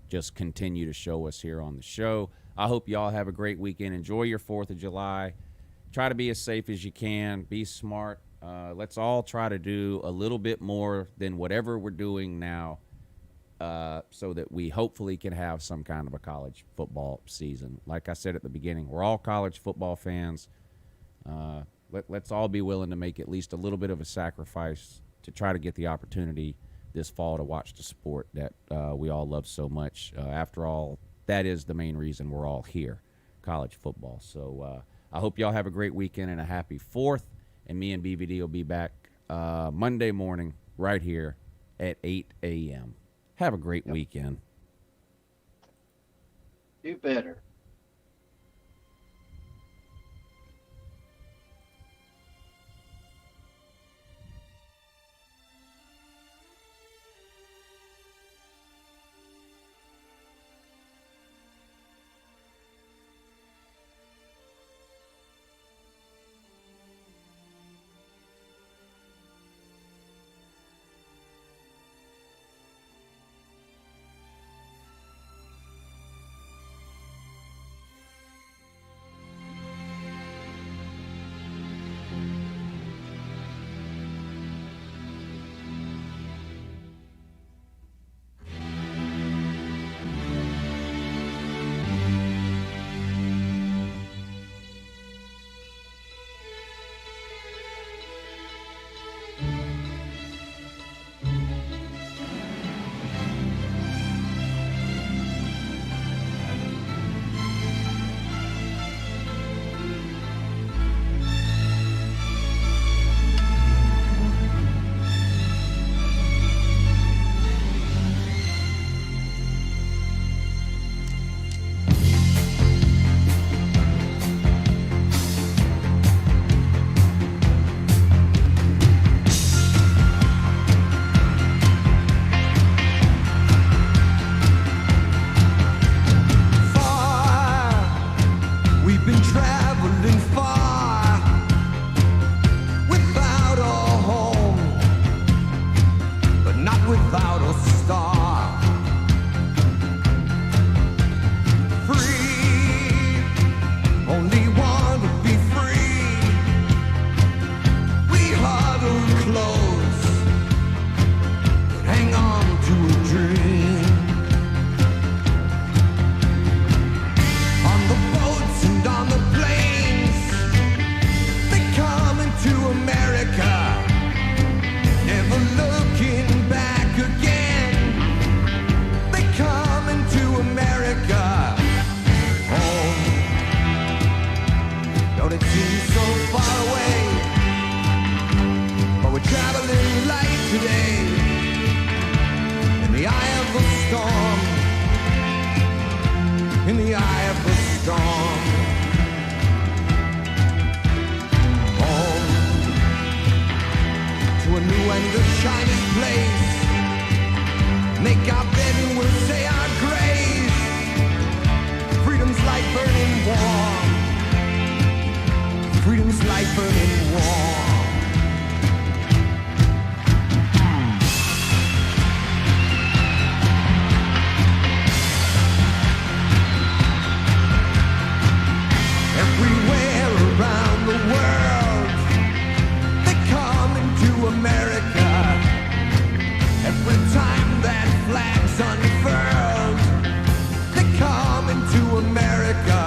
S8: just continue to show us here on the show. I hope y'all have a great weekend. Enjoy your 4th of July. Try to be as safe as you can. Be smart. Let's all try to do a little bit more than whatever we're doing now, so that we hopefully can have some kind of a college football season. Like I said at the beginning, we're all college football fans. Let's all be willing to make at least a little bit of a sacrifice to try to get the opportunity this fall to watch the sport that we all love so much. After all, that is the main reason we're all here, college football. So I hope y'all have a great weekend and a happy 4th. And me and BVD will be back Monday morning right here at 8 a.m. Have a great weekend.
S3: Do better.
S6: traveling light today in the eye of the storm, in the eye of the storm. Home to a new and a shining place. Make our bed and we'll say our grace. Freedom's like burning warm. Freedom's like burning warm. Everywhere around the world, they come into America. Every time that flag's unfurled, they come into America.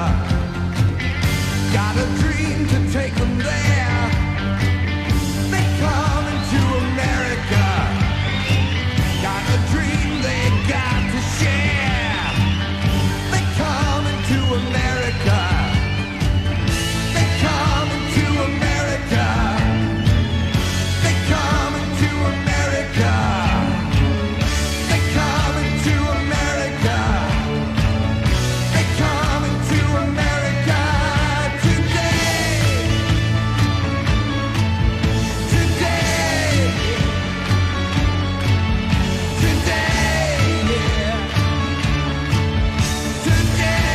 S6: Got a dream to take them there. They come into America. Got a dream they got to share. They come into America. They come into America. They come into America. They come into America. They come into America today. Today. Today. Today.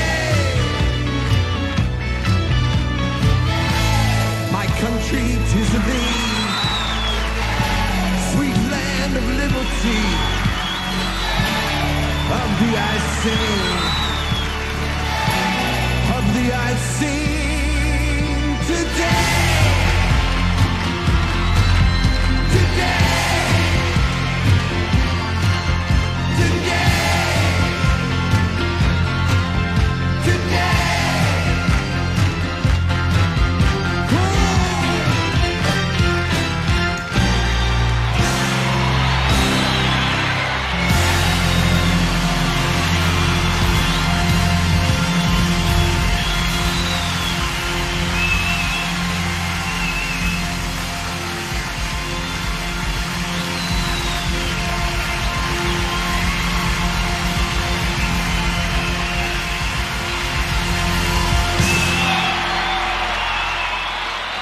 S6: My country, 'tis of thee, sweet land of liberty. Of thee I sing, of thee I sing today.